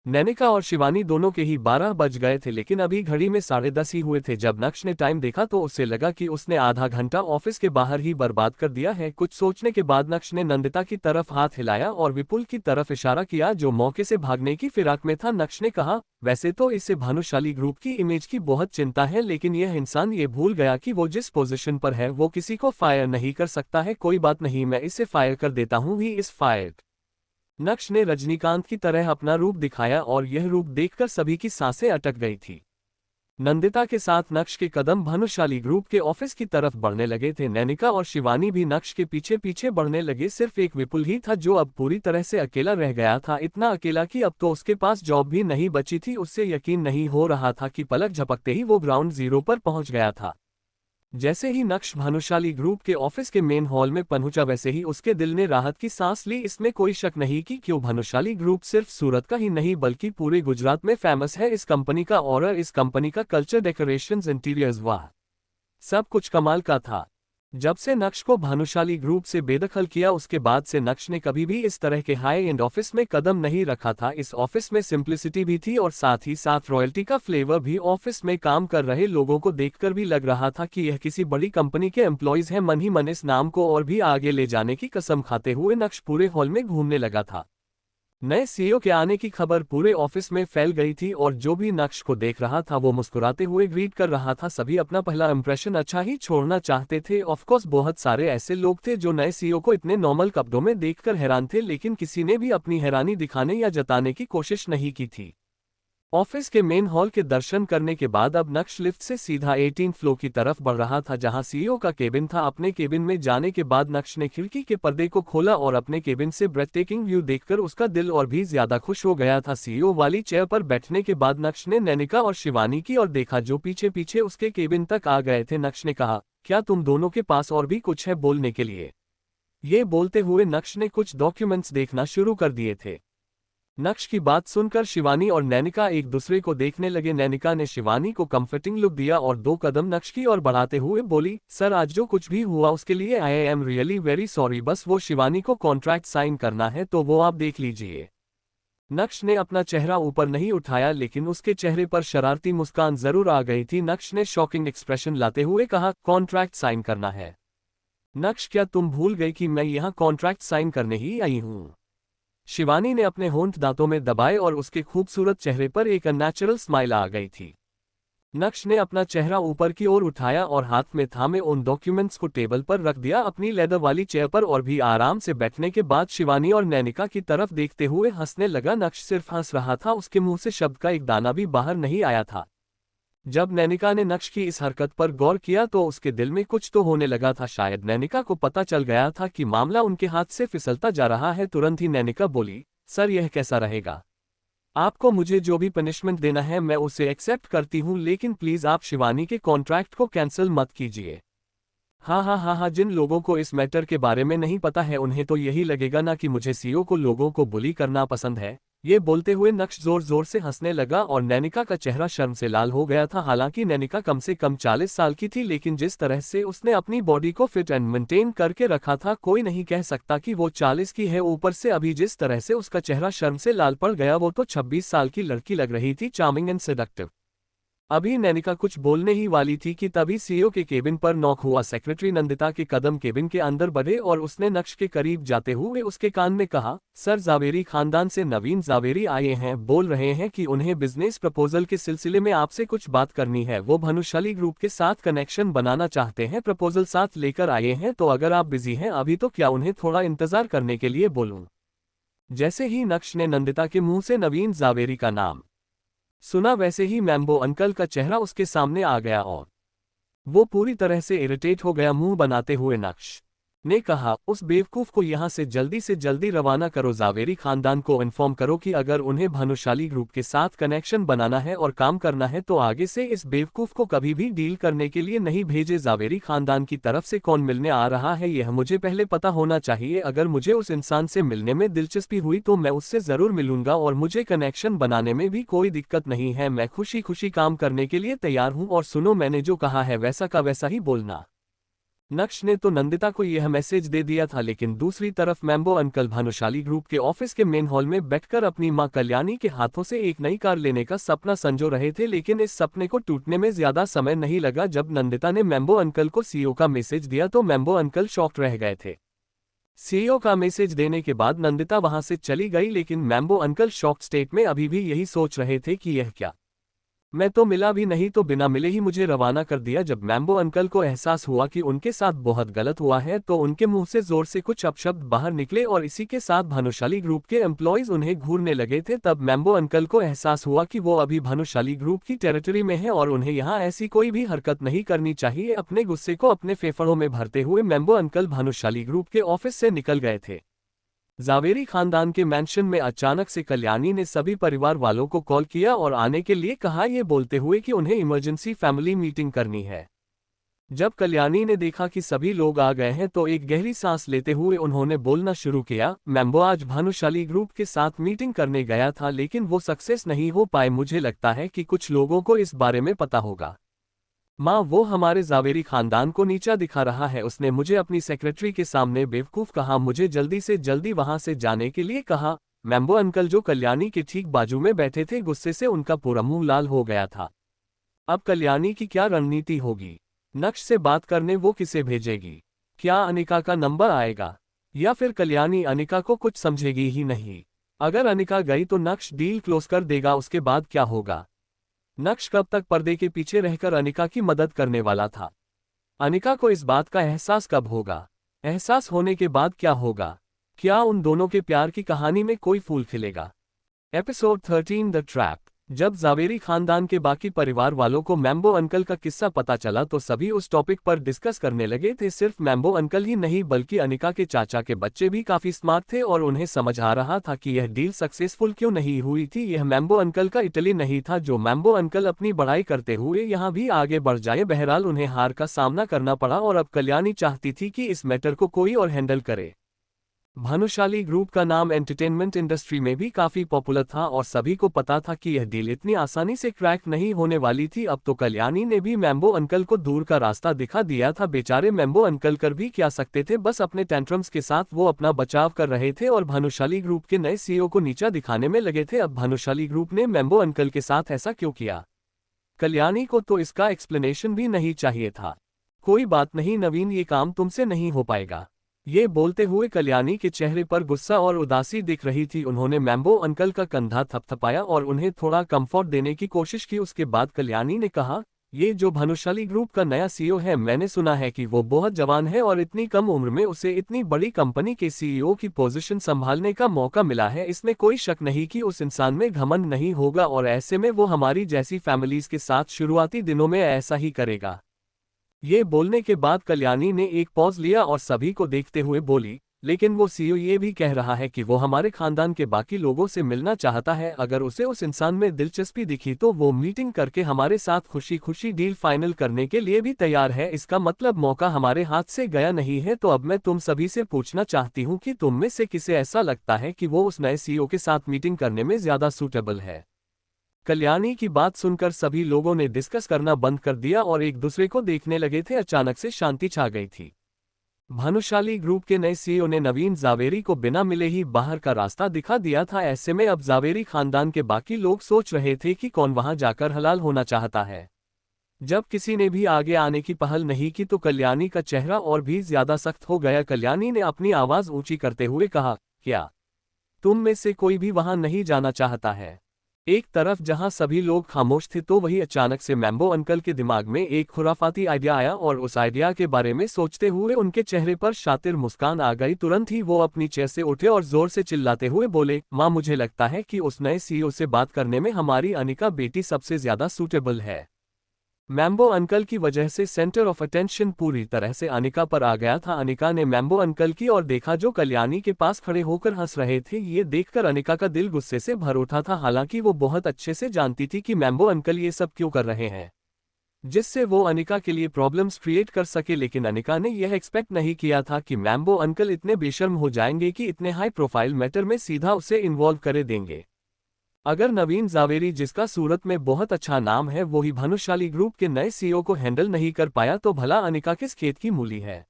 नैनिका और शिवानी दोनों के ही 12 बज गए थे, लेकिन अभी घड़ी में 10:30 ही हुए थे। जब नक्श ने टाइम देखा तो उसे लगा कि उसने आधा घंटा ऑफिस के बाहर ही बर्बाद कर दिया है। कुछ सोचने के बाद नक्श ने नंदिता की तरफ हाथ हिलाया और विपुल की तरफ इशारा किया, जो मौके से भागने की फिराक में था। नक्श ने कहा, वैसे तो इसे भानुशाली ग्रुप की इमेज की बहुत चिंता है, लेकिन यह इंसान ये भूल गया कि वो जिस पोजीशन पर है वो किसी को फायर नहीं कर सकता है। कोई बात नहीं, मैं इसे फायर कर देता हूँ। He is fired. नक्श ने रजनीकांत की तरह अपना रूप दिखाया और यह रूप देखकर सभी की सांसें अटक गई थी। नंदिता के साथ नक्श के कदम भानुशाली ग्रुप के ऑफिस की तरफ बढ़ने लगे थे। नैनिका और शिवानी भी नक्श के पीछे पीछे बढ़ने लगे। सिर्फ एक विपुल ही था जो अब पूरी तरह से अकेला रह गया था, इतना अकेला कि अब तो उसके पास जॉब भी नहीं बची थी। उससे यकीन नहीं हो रहा था कि पलक झपकते ही वो ग्राउंड जीरो पर पहुंच गया था। जैसे ही नक्श भानुशाली ग्रुप के ऑफिस के मेन हॉल में पहुंचा वैसे ही उसके दिल ने राहत की सांस ली। इसमें कोई शक नहीं कि क्यों भानुशाली ग्रुप सिर्फ सूरत का ही नहीं बल्कि पूरे गुजरात में फेमस है। इस कंपनी का ऑर्डर, इस कंपनी का कल्चर, डेकोरेशंस, इंटीरियर्स, वाह, सब कुछ कमाल का था। जब से नक्श को भानुशाली ग्रुप से बेदखल किया उसके बाद से नक्श ने कभी भी इस तरह के हाई एंड ऑफिस में कदम नहीं रखा था। इस ऑफिस में सिंप्लिसिटी भी थी और साथ ही साथ रॉयल्टी का फ्लेवर भी। ऑफिस में काम कर रहे लोगों को देखकर भी लग रहा था कि यह किसी बड़ी कंपनी के एम्प्लॉयज हैं। मन ही मन इस नाम को और भी आगे ले जाने की कसम खाते हुए नक्श पूरे हॉल में घूमने लगा था। नए सीईओ के आने की खबर पूरे ऑफिस में फैल गई थी और जो भी नक्श को देख रहा था वो मुस्कुराते हुए ग्रीट कर रहा था। सभी अपना पहला इंप्रेशन अच्छा ही छोड़ना चाहते थे। ऑफकोर्स बहुत सारे ऐसे लोग थे जो नए सीईओ को इतने नॉर्मल कपड़ों में देखकर हैरान थे, लेकिन किसी ने भी अपनी हैरानी दिखाने या जताने की कोशिश नहीं की थी। ऑफिस के मेन हॉल के दर्शन करने के बाद अब नक्श लिफ्ट से सीधा 18 फ्लोर की तरफ बढ़ रहा था जहां सीईओ का केबिन था। अपने केबिन में जाने के बाद नक्श ने खिड़की के पर्दे को खोला और अपने केबिन से ब्रेथटेकिंग व्यू देखकर उसका दिल और भी ज्यादा खुश हो गया था। सीईओ वाली चेयर पर बैठने के बाद नक्श ने नैनिका और शिवानी की ओर देखा जो पीछे पीछे उसके केबिन तक आ गए थे। नक्श ने कहा, क्या तुम दोनों के पास और भी कुछ है बोलने के लिए? ये बोलते हुए नक्श ने कुछ डॉक्यूमेंट्स देखना शुरू कर दिए थे। नक्श की बात सुनकर शिवानी और नैनिका एक दूसरे को देखने लगे। नैनिका ने शिवानी को कंफर्टिंग लुक दिया और 2 कदम नक्श की ओर बढ़ाते हुए बोली, सर आज जो कुछ भी हुआ उसके लिए I am really very sorry. बस वो शिवानी को कॉन्ट्रैक्ट साइन करना है तो वो आप देख लीजिए। नक्श ने अपना चेहरा ऊपर नहीं उठाया, लेकिन उसके चेहरे पर शरारती मुस्कान जरूर आ गई थी। नक्श ने शॉकिंग एक्सप्रेशन लाते हुए कहा, कॉन्ट्रैक्ट साइन करना है? नक्श, क्या तुम भूल गए कि मैं यहाँ कॉन्ट्रैक्ट साइन करने ही आई हूँ? शिवानी ने अपने होंठ दांतों में दबाए और उसके खूबसूरत चेहरे पर एक अननेचुरल स्माइल आ गई थी। नक्श ने अपना चेहरा ऊपर की ओर उठाया और हाथ में थामे उन डॉक्यूमेंट्स को टेबल पर रख दिया अपनी लेदर वाली चेयर पर और भी आराम से बैठने के बाद शिवानी और नैनिका की तरफ देखते हुए हंसने लगा। नक्श सिर्फ हंस रहा था, उसके मुंह से शब्द का एक दाना भी बाहर नहीं आया था। जब नैनिका ने नक्श की इस हरकत पर गौर किया तो उसके दिल में कुछ तो होने लगा था। शायद नैनिका को पता चल गया था कि मामला उनके हाथ से फिसलता जा रहा है। तुरंत ही नैनिका बोली, सर यह कैसा रहेगा? आपको मुझे जो भी पनिशमेंट देना है मैं उसे एक्सेप्ट करती हूँ, लेकिन प्लीज आप शिवानी के कॉन्ट्रैक्ट को कैंसिल मत कीजिए। हाँ हाँ हाँ हाँ, जिन लोगों को इस मैटर के बारे में नहीं पता है उन्हें तो यही लगेगा ना कि मुझे सीईओ को लोगों को बुली करना पसंद है। ये बोलते हुए नक्श जोर जोर से हंसने लगा और नैनिका का चेहरा शर्म से लाल हो गया था। हालांकि नैनिका कम से कम 40 साल की थी, लेकिन जिस तरह से उसने अपनी बॉडी को फिट एंड मेंटेन करके रखा था कोई नहीं कह सकता कि वो 40 की है। ऊपर से अभी जिस तरह से उसका चेहरा शर्म से लाल पड़ गया वो तो 26 साल की लड़की लग रही थी, चार्मिंग एंड सेडक्टिव। अभी नैनिका कुछ बोलने ही वाली थी कि तभी सीईओ के केबिन पर नॉक हुआ। सेक्रेटरी नंदिता के कदम केबिन के अंदर बढ़े और उसने नक्श के करीब जाते हुए उसके कान में कहा, सर जावेरी खानदान से नवीन जावेरी आए हैं, बोल रहे हैं कि उन्हें बिजनेस प्रपोजल के सिलसिले में आपसे कुछ बात करनी है। वो भानुशाली ग्रुप के साथ कनेक्शन बनाना चाहते हैं, प्रपोजल साथ लेकर आए हैं, तो अगर आप बिजी हैं अभी तो क्या उन्हें थोड़ा इंतजार करने के लिए बोलूं? जैसे ही नक्श ने नंदिता के मुंह से नवीन जावेरी का नाम सुना वैसे ही मैम्बो अंकल का चेहरा उसके सामने आ गया और वो पूरी तरह से इरिटेट हो गया। मुंह बनाते हुए नक्श ने कहा, उस बेवकूफ को यहां से जल्दी रवाना करो। जावेरी खानदान को इन्फॉर्म करो कि अगर उन्हें भानुशाली ग्रुप के साथ कनेक्शन बनाना है और काम करना है तो आगे से इस बेवकूफ को कभी भी डील करने के लिए नहीं भेजे। जावेरी खानदान की तरफ से कौन मिलने आ रहा है यह मुझे पहले पता होना चाहिए। अगर मुझे उस इंसान से मिलने में दिलचस्पी हुई तो मैं उससे जरूर मिलूंगा और मुझे कनेक्शन बनाने में भी कोई दिक्कत नहीं है। मैं खुशी खुशी काम करने के लिए तैयार हूं और सुनो, मैंने जो कहा है वैसा का वैसा ही बोलना। नक्श ने तो नंदिता को यह मैसेज दे दिया था, लेकिन दूसरी तरफ मैम्बो अंकल भानुशाली ग्रुप के ऑफिस के मेन हॉल में बैठकर अपनी मां कल्याणी के हाथों से एक नई कार लेने का सपना संजो रहे थे। लेकिन इस सपने को टूटने में ज्यादा समय नहीं लगा। जब नंदिता ने मैम्बो अंकल को सीईओ का मैसेज दिया तो मैम्बो अंकल शॉक्ड रह गए थे। सीईओ का मैसेज देने के बाद नंदिता वहां से चली गई, लेकिन मैम्बो अंकल शॉक्ड स्टेट में अभी भी यही सोच रहे थे कि यह क्या, मैं तो मिला भी नहीं तो बिना मिले ही मुझे रवाना कर दिया। जब मैम्बो अंकल को एहसास हुआ कि उनके साथ बहुत गलत हुआ है तो उनके मुंह से जोर से कुछ अपशब्द बाहर निकले और इसी के साथ भानुशाली ग्रुप के एम्प्लॉयज उन्हें घूरने लगे थे। तब मैम्बो अंकल को एहसास हुआ कि वो अभी भानुशाली ग्रुप की टेरिटरी में है और उन्हें यहाँ ऐसी कोई भी हरकत नहीं करनी चाहिए। अपने गुस्से को अपने फेफड़ों में भरते हुए मैम्बो अंकल भानुशाली ग्रुप के ऑफिस से निकल गए थे। जावेरी खानदान के मैंशन में अचानक से कल्याणी ने सभी परिवार वालों को कॉल किया और आने के लिए कहा, ये बोलते हुए कि उन्हें इमरजेंसी फैमिली मीटिंग करनी है। जब कल्याणी ने देखा कि सभी लोग आ गए हैं तो एक गहरी सांस लेते हुए उन्होंने बोलना शुरू किया, मैम्बो आज भानुशाली ग्रुप के साथ मीटिंग करने गया था लेकिन वो सक्सेस नहीं हो पाए। मुझे लगता है कि कुछ लोगों को इस बारे में पता होगा। माँ, वो हमारे जावेरी खानदान को नीचा दिखा रहा है। उसने मुझे अपनी सेक्रेटरी के सामने बेवकूफ कहा, मुझे जल्दी से जल्दी वहां से जाने के लिए कहा। मैम्बो अंकल जो कल्याणी के ठीक बाजू में बैठे थे, गुस्से से उनका पूरा मुंह लाल हो गया था। अब कल्याणी की क्या रणनीति होगी? नक्श से बात करने वो किसे भेजेगी? क्या अनिका का नंबर आएगा या फिर कल्याणी अनिका को कुछ समझेगी ही नहीं? अगर अनिका गई तो नक्श डील क्लोज कर देगा, उसके बाद क्या होगा? नक्श कब तक पर्दे के पीछे रहकर अनिका की मदद करने वाला था? अनिका को इस बात का एहसास कब होगा? एहसास होने के बाद क्या होगा? क्या उन दोनों के प्यार की कहानी में कोई फूल खिलेगा? Episode 13 the trap. जब जावेरी खानदान के बाकी परिवार वालों को मैम्बो अंकल का किस्सा पता चला तो सभी उस टॉपिक पर डिस्कस करने लगे थे। सिर्फ मैम्बो अंकल ही नहीं बल्कि अनिका के चाचा के बच्चे भी काफी स्मार्ट थे और उन्हें समझ आ रहा था कि यह डील सक्सेसफुल क्यों नहीं हुई थी। यह मैम्बो अंकल का इटली नहीं था जो मैम्बो अंकल अपनी बढ़ाई करते हुए यहाँ भी आगे बढ़ जाए। बहरहाल उन्हें हार का सामना करना पड़ा और अब कल्याणी चाहती थी कि इस मैटर को कोई और हैंडल करे। भानुशाली ग्रुप का नाम एंटरटेनमेंट इंडस्ट्री में भी काफी पॉपुलर था और सभी को पता था कि यह डील इतनी आसानी से क्रैक नहीं होने वाली थी। अब तो कल्याणी ने भी मैम्बो अंकल को दूर का रास्ता दिखा दिया था। बेचारे मैम्बो अंकल कर भी क्या सकते थे, बस अपने टेंट्रम्स के साथ वो अपना बचाव कर रहे थे और भानुशाली ग्रुप के नए सीईओ को नीचा दिखाने में लगे थे। अब भानुशाली ग्रुप ने मैम्बो अंकल के साथ ऐसा क्यों किया? कल्याणी को तो इसका एक्सप्लेनेशन भी नहीं चाहिए था। कोई बात नहीं नवीन, ये काम तुमसे नहीं हो पाएगा। ये बोलते हुए कल्याणी के चेहरे पर गुस्सा और उदासी दिख रही थी। उन्होंने मैम्बो अंकल का कंधा थपथपाया और उन्हें थोड़ा कंफर्ट देने की कोशिश की। उसके बाद कल्याणी ने कहा, ये जो भानुशाली ग्रुप का नया सीईओ है, मैंने सुना है कि वो बहुत जवान है और इतनी कम उम्र में उसे इतनी बड़ी कंपनी के सीईओ की पोजीशन संभालने का मौका मिला है। इसमें कोई शक नहीं कि उस इंसान में घमंड नहीं होगा और ऐसे में वो हमारी जैसी फैमिलीज के साथ शुरुआती दिनों में ऐसा ही करेगा। ये बोलने के बाद कल्याणी ने एक पॉज लिया और सभी को देखते हुए बोली, लेकिन वो सीईओ ये भी कह रहा है कि वो हमारे खानदान के बाकी लोगों से मिलना चाहता है। अगर उसे उस इंसान में दिलचस्पी दिखी तो वो मीटिंग करके हमारे साथ खुशी खुशी डील फाइनल करने के लिए भी तैयार है। इसका मतलब मौका हमारे हाथ से गया नहीं है। तो अब मैं तुम सभी से पूछना चाहती हूँ कि तुम में से किसे ऐसा लगता है कि वो उस नए सीईओ के साथ मीटिंग करने में ज्यादा सूटेबल है? कल्याणी की बात सुनकर सभी लोगों ने डिस्कस करना बंद कर दिया और एक दूसरे को देखने लगे थे। अचानक से शांति छा गई थी। भानुशाली ग्रुप के नए सीईओ ने नवीन जावेरी को बिना मिले ही बाहर का रास्ता दिखा दिया था। ऐसे में अब जावेरी खानदान के बाकी लोग सोच रहे थे कि कौन वहां जाकर हलाल होना चाहता है। जब किसी ने भी आगे आने की पहल नहीं की तो कल्याणी का चेहरा और भी ज्यादा सख्त हो गया। कल्याणी ने अपनी आवाज ऊंची करते हुए कहा, क्या तुम में से कोई भी वहां नहीं जाना चाहता है? एक तरफ जहां सभी लोग खामोश थे तो वही अचानक से मैम्बो अंकल के दिमाग में एक खुराफाती आइडिया आया और उस आइडिया के बारे में सोचते हुए उनके चेहरे पर शातिर मुस्कान आ गई। तुरंत ही वो अपनी चेयर से उठे और जोर से चिल्लाते हुए बोले, माँ, मुझे लगता है कि उस नए सीईओ से बात करने में हमारी अनिका बेटी सबसे ज्यादा सूटेबल है। मैम्बो अंकल की वजह से सेंटर ऑफ अटेंशन पूरी तरह से अनिका पर आ गया था। अनिका ने मैम्बो अंकल की ओर देखा जो कल्याणी के पास खड़े होकर हंस रहे थे। ये देखकर अनिका का दिल गुस्से से भर उठा था। हालांकि वो बहुत अच्छे से जानती थी कि मैम्बो अंकल ये सब क्यों कर रहे हैं, जिससे वो अनिका के लिए प्रॉब्लम्स क्रिएट कर सके। लेकिन अनिका ने यह एक्सपेक्ट नहीं किया था कि मैम्बो अंकल इतने बेशर्म हो जाएंगे कि इतने हाई प्रोफाइल मैटर में सीधा उसे इन्वॉल्व करे देंगे। अगर नवीन जावेरी, जिसका सूरत में बहुत अच्छा नाम है, वो ही भानुशाली ग्रुप के नए सीईओ को हैंडल नहीं कर पाया तो भला अनिका किस खेत की मूली है।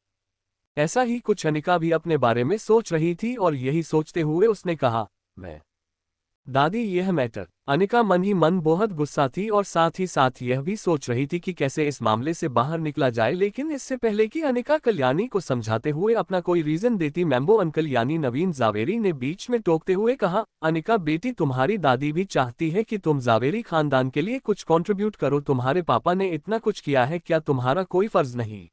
ऐसा ही कुछ अनिका भी अपने बारे में सोच रही थी और यही सोचते हुए उसने कहा, मैं दादी, यह मैटर। अनिका मन ही मन बहुत गुस्सा थी और साथ ही साथ यह भी सोच रही थी कि कैसे इस मामले से बाहर निकला जाए। लेकिन इससे पहले कि अनिका कल्याणी को समझाते हुए अपना कोई रीजन देती, मैम्बो अंकल यानी नवीन जावेरी ने बीच में टोकते हुए कहा, अनिका बेटी, तुम्हारी दादी भी चाहती है कि तुम जावेरी खानदान के लिए कुछ कंट्रीब्यूट करो। तुम्हारे पापा ने इतना कुछ किया है, क्या तुम्हारा कोई फर्ज नहीं?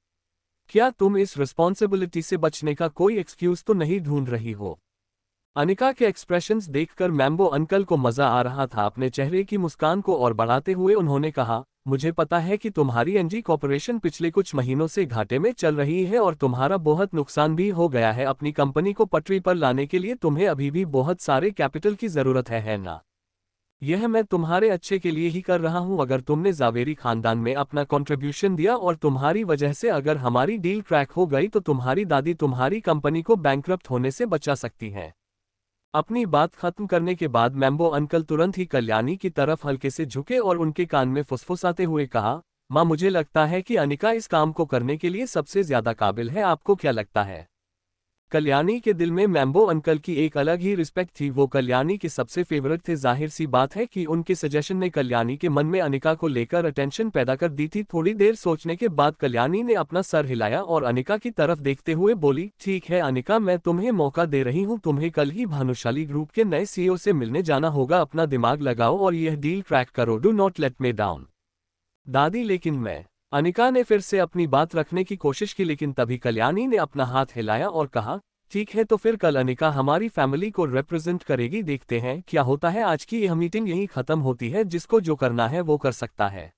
क्या तुम इस रिस्पॉन्सिबिलिटी से बचने का कोई एक्सक्यूज तो नहीं ढूंढ रही हो? अनिका के एक्सप्रेशंस देखकर मैम्बो अंकल को मजा आ रहा था। अपने चेहरे की मुस्कान को और बढ़ाते हुए उन्होंने कहा, मुझे पता है कि तुम्हारी एनजी कॉर्पोरेशन पिछले कुछ महीनों से घाटे में चल रही है और तुम्हारा बहुत नुकसान भी हो गया है। अपनी कंपनी को पटरी पर लाने के लिए तुम्हें अभी भी बहुत सारे कैपिटल की जरूरत है ना? यह मैं तुम्हारे अच्छे के लिए ही कर रहा हूं। अगर तुमने जावेरी खानदान में अपना कंट्रीब्यूशन दिया और तुम्हारी वजह से अगर हमारी डील क्रैक हो गई तो तुम्हारी दादी तुम्हारी कंपनी को बैंकरप्ट होने से बचा सकती है। अपनी बात खत्म करने के बाद मैम्बो अंकल तुरंत ही कल्याणी की तरफ हल्के से झुके और उनके कान में फुसफुसाते हुए कहा, माँ, मुझे लगता है कि अनिका इस काम को करने के लिए सबसे ज्यादा काबिल है। आपको क्या लगता है? कल्याणी के दिल में मैम्बो अंकल की एक अलग ही रिस्पेक्ट थी। वो कल्याणी के सबसे फेवरेट थे। जाहिर सी बात है कि उनके सजेशन ने कल्याणी के मन में अनिका को लेकर अटेंशन पैदा कर दी थी। थोड़ी देर सोचने के बाद कल्याणी ने अपना सर हिलाया और अनिका की तरफ देखते हुए बोली, ठीक है अनिका, मैं तुम्हें मौका दे रही हूँ। तुम्हें कल ही भानुशाली ग्रुप के नए सीईओ से मिलने जाना होगा। अपना दिमाग लगाओ और यह डील क्रैक करो। Do not let me down. दादी, लेकिन मैं। अनिका ने फिर से अपनी बात रखने की कोशिश की, लेकिन तभी कल्याणी ने अपना हाथ हिलाया और कहा, ठीक है, तो फिर कल अनिका हमारी फैमिली को रिप्रेजेंट करेगी। देखते हैं क्या होता है। आज की यह मीटिंग यहीं खत्म होती है। जिसको जो करना है वो कर सकता है।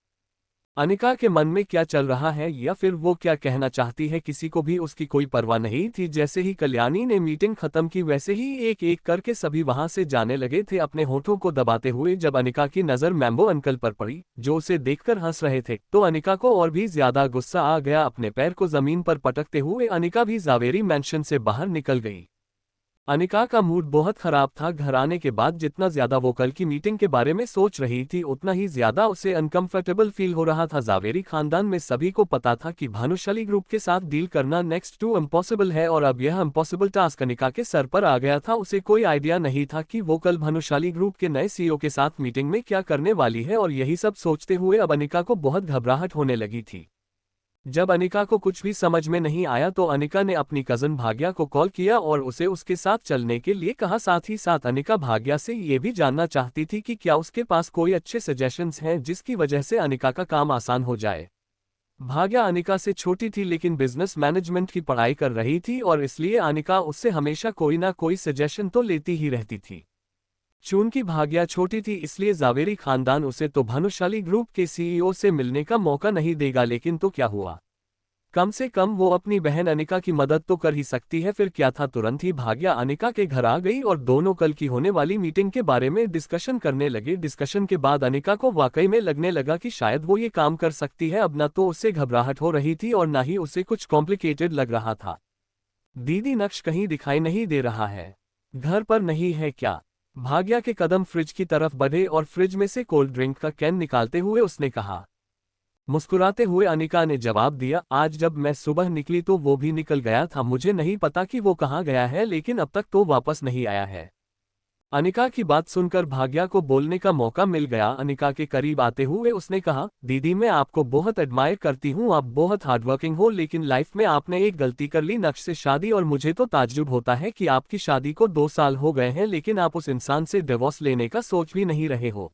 अनिका के मन में क्या चल रहा है या फिर वो क्या कहना चाहती है, किसी को भी उसकी कोई परवाह नहीं थी। जैसे ही कल्याणी ने मीटिंग खत्म की वैसे ही एक एक करके सभी वहां से जाने लगे थे, अपने होठों को दबाते हुए। जब अनिका की नजर मैम्बो अंकल पर पड़ी, जो उसे देखकर हंस रहे थे, तो अनिका को और भी ज्यादा गुस्सा आ गया। अपने पैर को जमीन पर पटकते हुए अनिका भी जावेरी मैंशन से बाहर निकल गई। अनिका का मूड बहुत खराब था। घर आने के बाद जितना ज्यादा वो कल की मीटिंग के बारे में सोच रही थी, उतना ही ज्यादा उसे अनकंफर्टेबल फील हो रहा था। जावेरी खानदान में सभी को पता था कि भानुशाली ग्रुप के साथ डील करना नेक्स्ट टू इम्पॉसिबल है और अब यह इम्पॉसिबल टास्क अनिका के सर पर आ गया था। उसे कोई आइडिया नहीं था कि वो कल भानुशाली ग्रुप के नए सीईओ के साथ मीटिंग में क्या करने वाली है और यही सब सोचते हुए अब अनिका को बहुत घबराहट होने लगी थी। जब अनिका को कुछ भी समझ में नहीं आया तो अनिका ने अपनी कजन भाग्या को कॉल किया और उसे उसके साथ चलने के लिए कहा। साथ ही साथ अनिका भाग्या से ये भी जानना चाहती थी कि क्या उसके पास कोई अच्छे सजेशंस हैं जिसकी वजह से अनिका का काम आसान हो जाए। भाग्या अनिका से छोटी थी लेकिन बिजनेस मैनेजमेंट की पढ़ाई कर रही थी और इसलिए अनिका उससे हमेशा कोई ना कोई सजेशन तो लेती ही रहती थी। चूंकि भाग्या छोटी थी इसलिए जावेरी खानदान उसे तो भानुशाली ग्रुप के सीईओ से मिलने का मौका नहीं देगा। लेकिन तो क्या हुआ, कम से कम वो अपनी बहन अनिका की मदद तो कर ही सकती है। फिर क्या था, तुरंत ही भाग्या अनिका के घर आ गई और दोनों कल की होने वाली मीटिंग के बारे में डिस्कशन करने लगे। डिस्कशन के बाद अनिका को वाकई में लगने लगा कि शायद वो ये काम कर सकती है। अब न तो उससे घबराहट हो रही थी और न ही उसे कुछ कॉम्प्लिकेटेड लग रहा था। दीदी, नक्श कहीं दिखाई नहीं दे रहा है, घर पर नहीं है क्या? भाग्या के कदम फ्रिज की तरफ बढ़े और फ्रिज में से कोल्ड ड्रिंक का कैन निकालते हुए उसने कहा। मुस्कुराते हुए अनिका ने जवाब दिया, आज जब मैं सुबह निकली तो वो भी निकल गया था। मुझे नहीं पता कि वो कहाँ गया है, लेकिन अब तक तो वापस नहीं आया है। अनिका की बात सुनकर भाग्या को बोलने का मौका मिल गया। अनिका के करीब आते हुए उसने कहा, दीदी मैं आपको बहुत एडमायर करती हूँ, आप बहुत हार्डवर्किंग हो, लेकिन लाइफ में आपने एक गलती कर ली, नक्श से शादी। और मुझे तो ताज्जुब होता है कि आपकी शादी को 2 साल हो गए हैं लेकिन आप उस इंसान से डिवोर्स लेने का सोच भी नहीं रहे हो।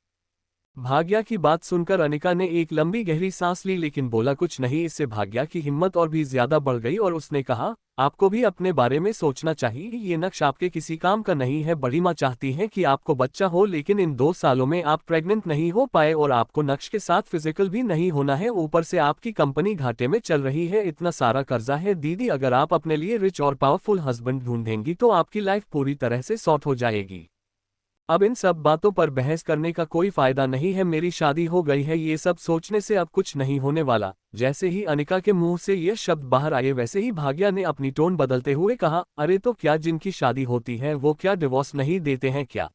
भाग्या की बात सुनकर अनिका ने एक लंबी गहरी सांस ली लेकिन बोला कुछ नहीं। इससे भाग्या की हिम्मत और भी ज्यादा बढ़ गई और उसने कहा, आपको भी अपने बारे में सोचना चाहिए, ये नक्श आपके किसी काम का नहीं है। बड़ी माँ चाहती है कि आपको बच्चा हो लेकिन इन 2 सालों में आप प्रेग्नेंट नहीं हो पाए और आपको नक्श के साथ फिजिकल भी नहीं होना है। ऊपर से आपकी कंपनी घाटे में चल रही है, इतना सारा कर्जा है। दीदी अगर आप अपने लिए रिच और पावरफुल हस्बैंड ढूंढेंगी तो आपकी लाइफ पूरी तरह से सॉर्ट हो जाएगी। अब इन सब बातों पर बहस करने का कोई फायदा नहीं है, मेरी शादी हो गई है, ये सब सोचने से अब कुछ नहीं होने वाला। जैसे ही अनिका के मुंह से ये शब्द बाहर आए वैसे ही भाग्या ने अपनी टोन बदलते हुए कहा, अरे तो क्या जिनकी शादी होती है वो क्या डिवोर्स नहीं देते हैं क्या?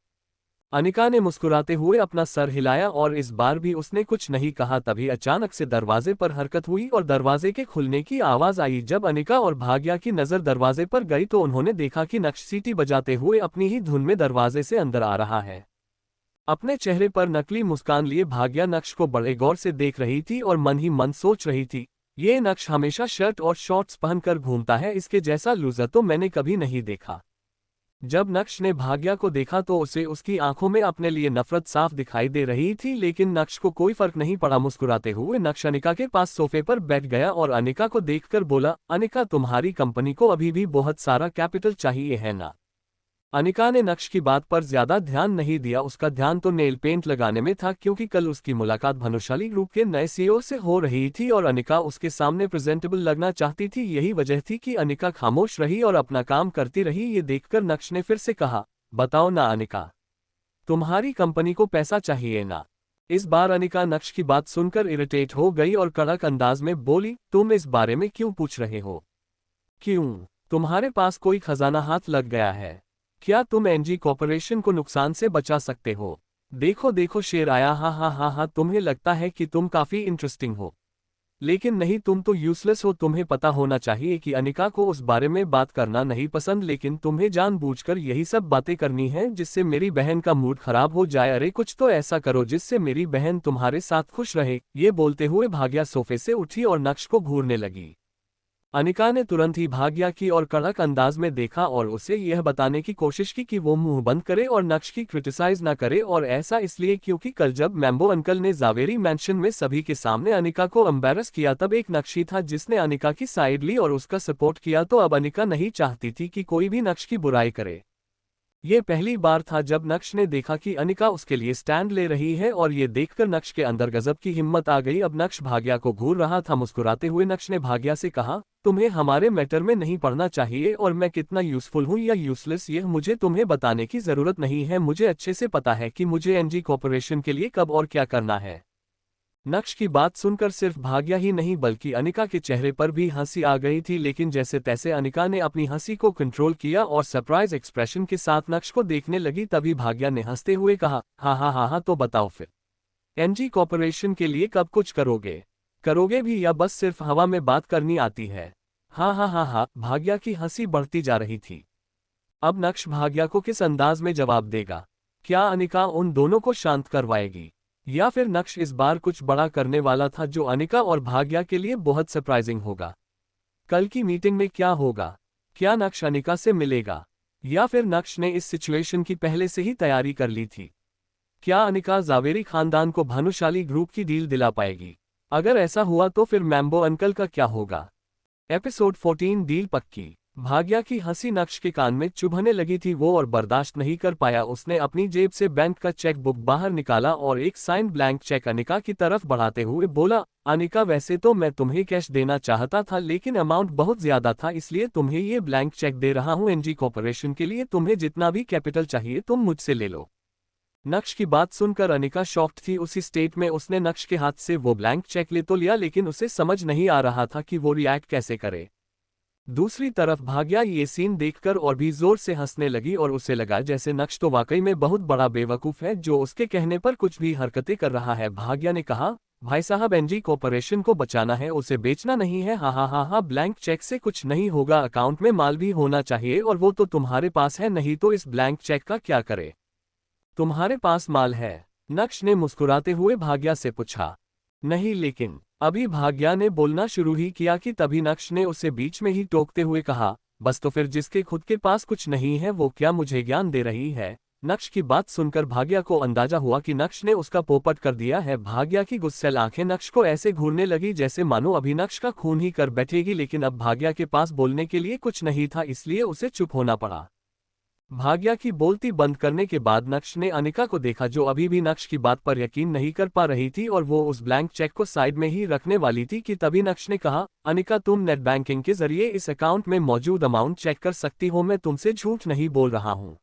अनिका ने मुस्कुराते हुए अपना सर हिलाया और इस बार भी उसने कुछ नहीं कहा। तभी अचानक से दरवाजे पर हरकत हुई और दरवाजे के खुलने की आवाज आई। जब अनिका और भाग्या की नजर दरवाजे पर गई तो उन्होंने देखा कि नक्श सीटी बजाते हुए अपनी ही धुन में दरवाजे से अंदर आ रहा है। अपने चेहरे पर नकली मुस्कान लिए भाग्या नक्श को बड़े गौर से देख रही थी और मन ही मन सोच रही थी, ये नक्श हमेशा शर्ट और शॉर्ट्स पहनकर घूमता है, इसके जैसा लूजर तो मैंने कभी नहीं देखा। जब नक्श ने भाग्या को देखा तो उसे उसकी आंखों में अपने लिए नफरत साफ दिखाई दे रही थी, लेकिन नक्श को कोई फर्क नहीं पड़ा। मुस्कुराते हुए नक्श अनिका के पास सोफे पर बैठ गया और अनिका को देखकर बोला, अनिका तुम्हारी कंपनी को अभी भी बहुत सारा कैपिटल चाहिए है ना? अनिका ने नक्श की बात पर ज्यादा ध्यान नहीं दिया, उसका ध्यान तो नेल पेंट लगाने में था क्योंकि कल उसकी मुलाकात भानुशाली ग्रुप के नए सीईओ से हो रही थी और अनिका उसके सामने प्रेजेंटेबल लगना चाहती थी। यही वजह थी कि अनिका खामोश रही और अपना काम करती रही। ये देखकर नक्श ने फिर से कहा, बताओ ना अनिका, तुम्हारी कंपनी को पैसा चाहिए ना? इस बार अनिका नक्श की बात सुनकर इरिटेट हो गई और कड़क अंदाज में बोली, तुम इस बारे में क्यों पूछ रहे हो? क्यों, तुम्हारे पास कोई खजाना हाथ लग गया है क्या? तुम एनजी कॉर्पोरेशन को नुकसान से बचा सकते हो? देखो देखो शेर आया, हा हा हा हा, तुम्हें लगता है कि तुम काफी इंटरेस्टिंग हो, लेकिन नहीं, तुम तो यूजलेस हो। तुम्हें पता होना चाहिए कि अनिका को उस बारे में बात करना नहीं पसंद, लेकिन तुम्हें जानबूझकर यही सब बातें करनी है जिससे मेरी बहन का मूड खराब हो जाए। अरे कुछ तो ऐसा करो जिससे मेरी बहन तुम्हारे साथ खुश रहे। ये बोलते हुए भाग्या सोफे से उठी और नक्श को घूरने लगी। अनिका ने तुरंत ही भाग्या की और कड़क अंदाज में देखा और उसे यह बताने की कोशिश की कि वो मुंह बंद करे और नक्श की क्रिटिसाइज ना करे, और ऐसा इसलिए क्योंकि कल जब मैम्बो अंकल ने जावेरी मैंशन में सभी के सामने अनिका को एम्बैरस किया तब एक नक्श ही था जिसने अनिका की साइड ली और उसका सपोर्ट किया। तो अब अनिका नहीं चाहती थी कि कोई भी नक्श की बुराई करे। ये पहली बार था जब नक्श ने देखा कि अनिका उसके लिए स्टैंड ले रही है और ये देखकर नक्श के अंदर गजब की हिम्मत आ गई। अब नक्श भाग्या को घूर रहा था। मुस्कुराते हुए नक्श ने भाग्या से कहा, तुम्हें हमारे मैटर में नहीं पड़ना चाहिए और मैं कितना यूजफुल हूँ या यूजलेस यह मुझे तुम्हें बताने की जरूरत नहीं है। मुझे अच्छे से पता है कि मुझे एनजी कॉर्पोरेशन के लिए कब और क्या करना है। नक्श की बात सुनकर सिर्फ भाग्या ही नहीं बल्कि अनिका के चेहरे पर भी हंसी आ गई थी, लेकिन जैसे तैसे अनिका ने अपनी हंसी को कंट्रोल किया और सरप्राइज एक्सप्रेशन के साथ नक्श को देखने लगी। तभी भाग्या ने हंसते हुए कहा, हाँ हाँ हाँ हाँ, तो बताओ फिर एनजी कॉर्पोरेशन के लिए कब कुछ करोगे? करोगे भी या बस सिर्फ हवा में बात करनी आती है? हाँ हाँ हाँ हाँ, भाग्या की हंसी बढ़ती जा रही थी। अब नक्श भाग्या को किस अंदाज में जवाब देगा? क्या अनिका उन दोनों को शांत करवाएगी या फिर नक्श इस बार कुछ बड़ा करने वाला था जो अनिका और भाग्या के लिए बहुत सरप्राइजिंग होगा? कल की मीटिंग में क्या होगा? क्या नक्श अनिका से मिलेगा या फिर नक्श ने इस सिचुएशन की पहले से ही तैयारी कर ली थी? क्या अनिका जावेरी खानदान को भानुशाली ग्रुप की डील दिला पाएगी? अगर ऐसा हुआ तो फिर मैम्बो अंकल का क्या होगा? एपिसोड 14 डील पक्की। भाग्या की हंसी नक्श के कान में चुभने लगी थी वो और बर्दाश्त नहीं कर पाया। उसने अपनी जेब से बैंक का चेक बुक बाहर निकाला और एक साइन ब्लैंक चेक अनिका की तरफ बढ़ाते हुए बोला, अनिका वैसे तो मैं तुम्हें कैश देना चाहता था लेकिन अमाउंट बहुत ज्यादा था इसलिए तुम्हें ये ब्लैंक चेक दे रहा हूँ एनजी कॉर्पोरेशन के लिए। तुम्हें जितना भी कैपिटल चाहिए तुम मुझसे ले लो। नक्श की बात सुनकर अनिका शॉक्ड थी। उसी स्टेट में उसने नक्श के हाथ से वो ब्लैंक चेक ले तो लिया लेकिन उसे समझ नहीं आ रहा था कि वो रिएक्ट कैसे करे। दूसरी तरफ भाग्या ये सीन देखकर और भी जोर से हंसने लगी और उसे लगा जैसे नक्श तो वाकई में बहुत बड़ा बेवकूफ है जो उसके कहने पर कुछ भी हरकतें कर रहा है। भाग्या ने कहा, भाई साहब एनजी कॉर्पोरेशन को बचाना है, उसे बेचना नहीं है। हाँ हाँ हाँ हाँ, ब्लैंक चेक से कुछ नहीं होगा, अकाउंट में माल भी होना चाहिए और वो तो तुम्हारे पास है, नहीं तो इस ब्लैंक चेक का क्या करे? तुम्हारे पास माल है? नक्श ने मुस्कुराते हुए भाग्या से पूछा। नहीं, लेकिन अभी भाग्या ने बोलना शुरू ही किया कि तभी नक्श ने उसे बीच में ही टोकते हुए कहा, बस तो फिर जिसके खुद के पास कुछ नहीं है वो क्या मुझे ज्ञान दे रही है? नक्श की बात सुनकर भाग्या को अंदाजा हुआ कि नक्श ने उसका पोपट कर दिया है। भाग्या की गुस्सैल आंखें नक्श को ऐसे घूरने लगी जैसे मानो अभी नक्श का खून ही कर बैठेगी, लेकिन अब भाग्या के पास बोलने के लिए कुछ नहीं था, इसलिए उसे चुप होना पड़ा। भाग्या की बोलती बंद करने के बाद नक्श ने अनिका को देखा, जो अभी भी नक्श की बात पर यकीन नहीं कर पा रही थी और वो उस ब्लैंक चेक को साइड में ही रखने वाली थी कि तभी नक्श ने कहा, अनिका तुम नेट बैंकिंग के जरिए इस अकाउंट में मौजूद अमाउंट चेक कर सकती हो, मैं तुमसे झूठ नहीं बोल रहा हूँ।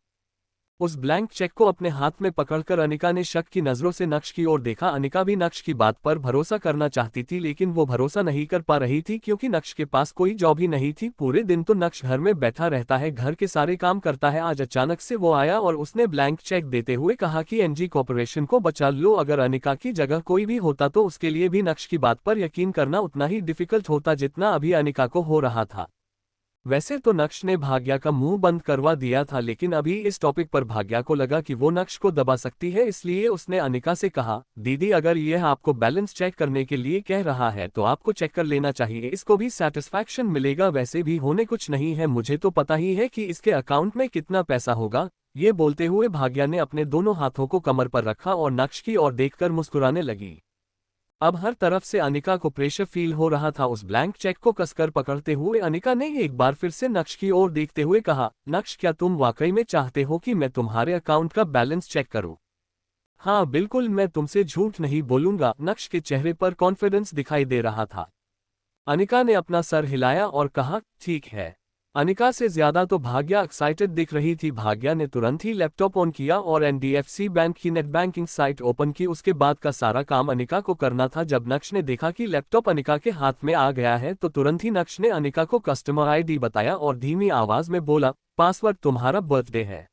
उस ब्लैंक चेक को अपने हाथ में पकड़कर अनिका ने शक की नजरों से नक्श की ओर देखा। अनिका भी नक्श की बात पर भरोसा करना चाहती थी, लेकिन वो भरोसा नहीं कर पा रही थी क्योंकि नक्श के पास कोई जॉब ही नहीं थी। पूरे दिन तो नक्श घर में बैठा रहता है, घर के सारे काम करता है। आज अचानक से वो आया और उसने ब्लैंक चेक देते हुए कहा कि एनजी कॉर्पोरेशन को बचा लो। अगर अनिका की जगह कोई भी होता तो उसके लिए भी नक्श की बात पर यकीन करना उतना ही डिफिकल्ट होता जितना अभी अनिका को हो रहा था। वैसे तो नक्श ने भाग्या का मुंह बंद करवा दिया था, लेकिन अभी इस टॉपिक पर भाग्या को लगा कि वो नक्श को दबा सकती है, इसलिए उसने अनिका से कहा, दीदी अगर यह आपको बैलेंस चेक करने के लिए कह रहा है तो आपको चेक कर लेना चाहिए, इसको भी सेटिस्फैक्शन मिलेगा। वैसे भी होने कुछ नहीं है, मुझे तो पता ही है कि इसके अकाउंट में कितना पैसा होगा। ये बोलते हुए भाग्या ने अपने दोनों हाथों को कमर पर रखा और नक्श की ओर देखकर मुस्कुराने लगी। अब हर तरफ से अनिका को प्रेशर फील हो रहा था। उस ब्लैंक चेक को कसकर पकड़ते हुए अनिका ने एक बार फिर से नक्श की ओर देखते हुए कहा, नक्श क्या तुम वाकई में चाहते हो कि मैं तुम्हारे अकाउंट का बैलेंस चेक करूं? हाँ बिल्कुल, मैं तुमसे झूठ नहीं बोलूंगा। नक्श के चेहरे पर कॉन्फिडेंस दिखाई दे रहा था। अनिका ने अपना सर हिलाया और कहा, ठीक है। अनिका से ज्यादा तो भाग्या एक्साइटेड दिख रही थी। भाग्या ने तुरंत ही लैपटॉप ऑन किया और एनडीएफसी बैंक की नेट बैंकिंग साइट ओपन की। उसके बाद का सारा काम अनिका को करना था। जब नक्श ने देखा कि लैपटॉप अनिका के हाथ में आ गया है तो तुरंत ही नक्श ने अनिका को कस्टमर आईडी बताया और धीमी आवाज में बोला, पासवर्ड तुम्हारा बर्थडे है।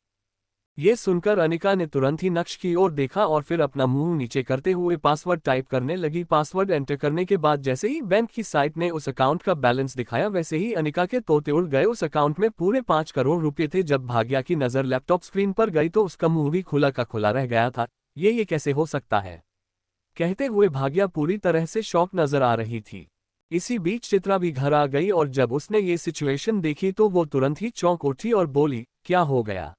ये सुनकर अनिका ने तुरंत ही नक्श की ओर देखा और फिर अपना मुंह नीचे करते हुए पासवर्ड टाइप करने लगी। पासवर्ड एंटर करने के बाद जैसे ही बैंक की साइट ने उस अकाउंट का बैलेंस दिखाया, वैसे ही अनिका के तोते उड़ गए। उस अकाउंट में पूरे 5 करोड़ रुपए थे। जब भाग्या की नजर लैपटॉप स्क्रीन पर गई तो उसका मुंह भी खुला का खुला रह गया था। ये कैसे हो सकता है? कहते हुए भाग्या पूरी तरह से शॉक नजर आ रही थी। इसी बीच चित्रा भी घर आ गई और जब उसने ये सिचुएशन देखी तो वो तुरंत ही चौंक उठी और बोली, क्या हो गया?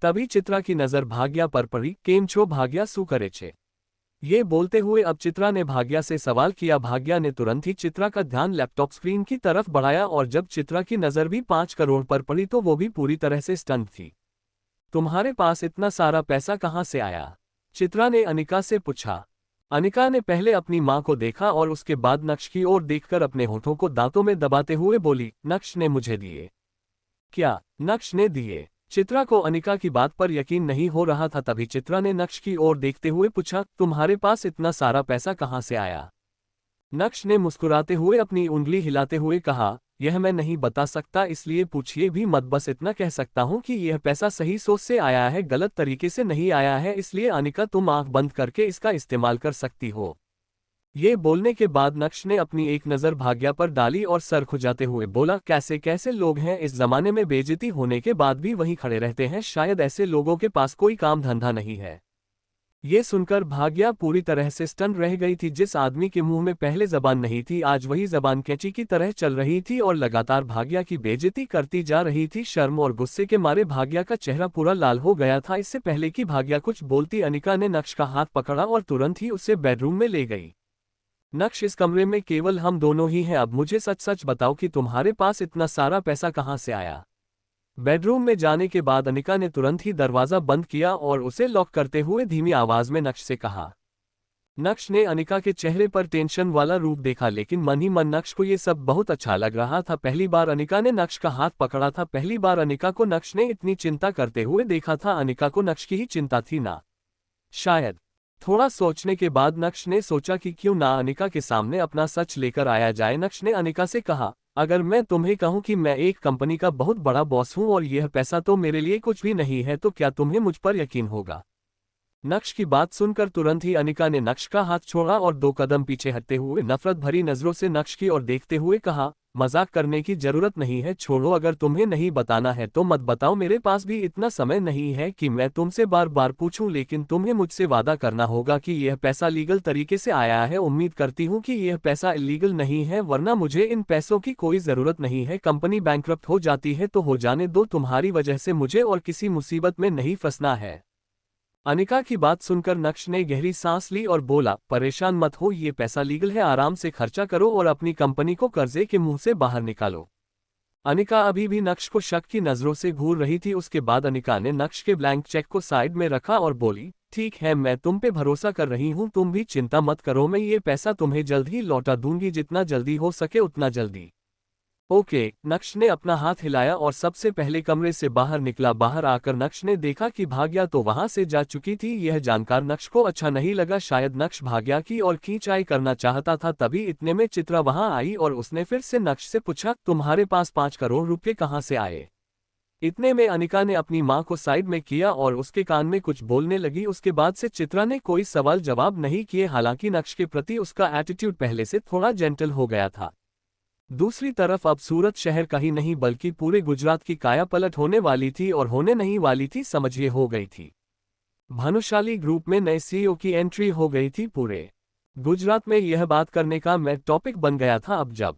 तभी चित्रा की नजर भाग्या पर पड़ी। केम छो भाग्या, सू करे छे? ये बोलते हुए अब चित्रा ने भाग्या से सवाल किया। भाग्या ने तुरंत ही चित्रा का ध्यान लैपटॉप स्क्रीन की तरफ बढ़ाया और जब चित्रा की नजर भी 5 करोड़ पर पड़ी तो वो भी पूरी तरह से स्टन थी। तुम्हारे पास इतना सारा पैसा कहाँ से आया? चित्रा ने अनिका से पूछा। अनिका ने पहले अपनी माँ को देखा और उसके बाद नक्श की ओर देखकर अपने होठों को दांतों में दबाते हुए बोली, नक्श ने मुझे दिए। क्या नक्श ने दिए? चित्रा को अनिका की बात पर यकीन नहीं हो रहा था। तभी चित्रा ने नक्श की ओर देखते हुए पूछा, तुम्हारे पास इतना सारा पैसा कहाँ से आया? नक्श ने मुस्कुराते हुए अपनी उंगली हिलाते हुए कहा, यह मैं नहीं बता सकता, इसलिए पूछिए भी मत। बस इतना कह सकता हूँ कि यह पैसा सही सोच से आया है, गलत तरीके से नहीं आया है, इसलिए अनिका तुम आंख बंद करके इसका इस्तेमाल कर सकती हो। ये बोलने के बाद नक्श ने अपनी एक नज़र भाग्या पर डाली और सर खुजाते हुए बोला, कैसे कैसे लोग हैं इस जमाने में, बेइज्जती होने के बाद भी वहीं खड़े रहते हैं, शायद ऐसे लोगों के पास कोई काम धंधा नहीं है। ये सुनकर भाग्या पूरी तरह से स्टन रह गई थी। जिस आदमी के मुंह में पहले जबान नहीं थी, आज वही जबान कैंची की तरह चल रही थी और लगातार भाग्या की बेइज्जती करती जा रही थी। शर्म और गुस्से के मारे भाग्या का चेहरा पूरा लाल हो गया था। इससे पहले कि भाग्या कुछ बोलती, अनिका ने नक्श का हाथ पकड़ा और तुरंत ही उसे बेडरूम में ले गई। नक्श, इस कमरे में केवल हम दोनों ही हैं, अब मुझे सच सच बताओ कि तुम्हारे पास इतना सारा पैसा कहाँ से आया? बेडरूम में जाने के बाद अनिका ने तुरंत ही दरवाजा बंद किया और उसे लॉक करते हुए धीमी आवाज में नक्श से कहा। नक्श ने अनिका के चेहरे पर टेंशन वाला रूप देखा, लेकिन मन ही मन नक्श को ये सब बहुत अच्छा लग रहा था। पहली बार अनिका ने नक्श का हाथ पकड़ा था, पहली बार अनिका को नक्श ने इतनी चिंता करते हुए देखा था। अनिका को नक्श की ही चिंता थी ना? शायद। थोड़ा सोचने के बाद नक्श ने सोचा कि क्यों ना अनिका के सामने अपना सच लेकर आया जाए। नक्श ने अनिका से कहा, अगर मैं तुम्हें कहूं कि मैं एक कंपनी का बहुत बड़ा बॉस हूं और यह पैसा तो मेरे लिए कुछ भी नहीं है, तो क्या तुम्हें मुझ पर यकीन होगा? नक्श की बात सुनकर तुरंत ही अनिका ने नक्श का हाथ छोड़ा और 2 कदम पीछे हटते हुए नफरत भरी नजरों से नक्श की ओर देखते हुए कहा, मजाक करने की जरूरत नहीं है, छोड़ो, अगर तुम्हें नहीं बताना है तो मत बताओ, मेरे पास भी इतना समय नहीं है कि मैं तुमसे बार बार पूछूं, लेकिन तुम्हें मुझसे वादा करना होगा कि यह पैसा लीगल तरीके से आया है। उम्मीद करती हूं कि यह पैसा इलीगल नहीं है, वरना मुझे इन पैसों की कोई जरूरत नहीं है। कंपनी बैंकरप्ट हो जाती है तो हो जाने दो, तुम्हारी वजह से मुझे और किसी मुसीबत में नहीं फंसना है। अनिका की बात सुनकर नक्श ने गहरी सांस ली और बोला, परेशान मत हो, ये पैसा लीगल है, आराम से खर्चा करो और अपनी कंपनी को कर्जे के मुंह से बाहर निकालो। अनिका अभी भी नक्श को शक की नजरों से घूर रही थी। उसके बाद अनिका ने नक्श के ब्लैंक चेक को साइड में रखा और बोली, ठीक है, मैं तुम पे भरोसा कर रही हूं, तुम भी चिंता मत करो, मैं ये पैसा तुम्हें जल्द ही लौटा दूंगी, जितना जल्दी हो सके उतना जल्दी। ओके। नक्श ने अपना हाथ हिलाया और सबसे पहले कमरे से बाहर निकला। बाहर आकर नक्श ने देखा कि भाग्या तो वहां से जा चुकी थी। यह जानकर नक्श को अच्छा नहीं लगा, शायद नक्श भाग्या की और खींचाई करना चाहता था। तभी इतने में चित्रा वहां आई और उसने फिर से नक्श से पूछा, तुम्हारे पास 5 करोड़ रुपए कहाँ से आए? इतने में अनिका ने अपनी मां को साइड में किया और उसके कान में कुछ बोलने लगी। उसके बाद से चित्रा ने कोई सवाल जवाब नहीं किए। हालांकि नक्श के प्रति उसका एटीट्यूड पहले से थोड़ा जेंटल हो गया था। दूसरी तरफ अब सूरत शहर का ही नहीं बल्कि पूरे गुजरात की कायापलट होने वाली थी, और होने नहीं वाली थी, समझिए हो गई थी। भानुशाली ग्रुप में नए सीईओ की एंट्री हो गई थी। पूरे गुजरात में यह बात करने का मैं टॉपिक बन गया था। अब जब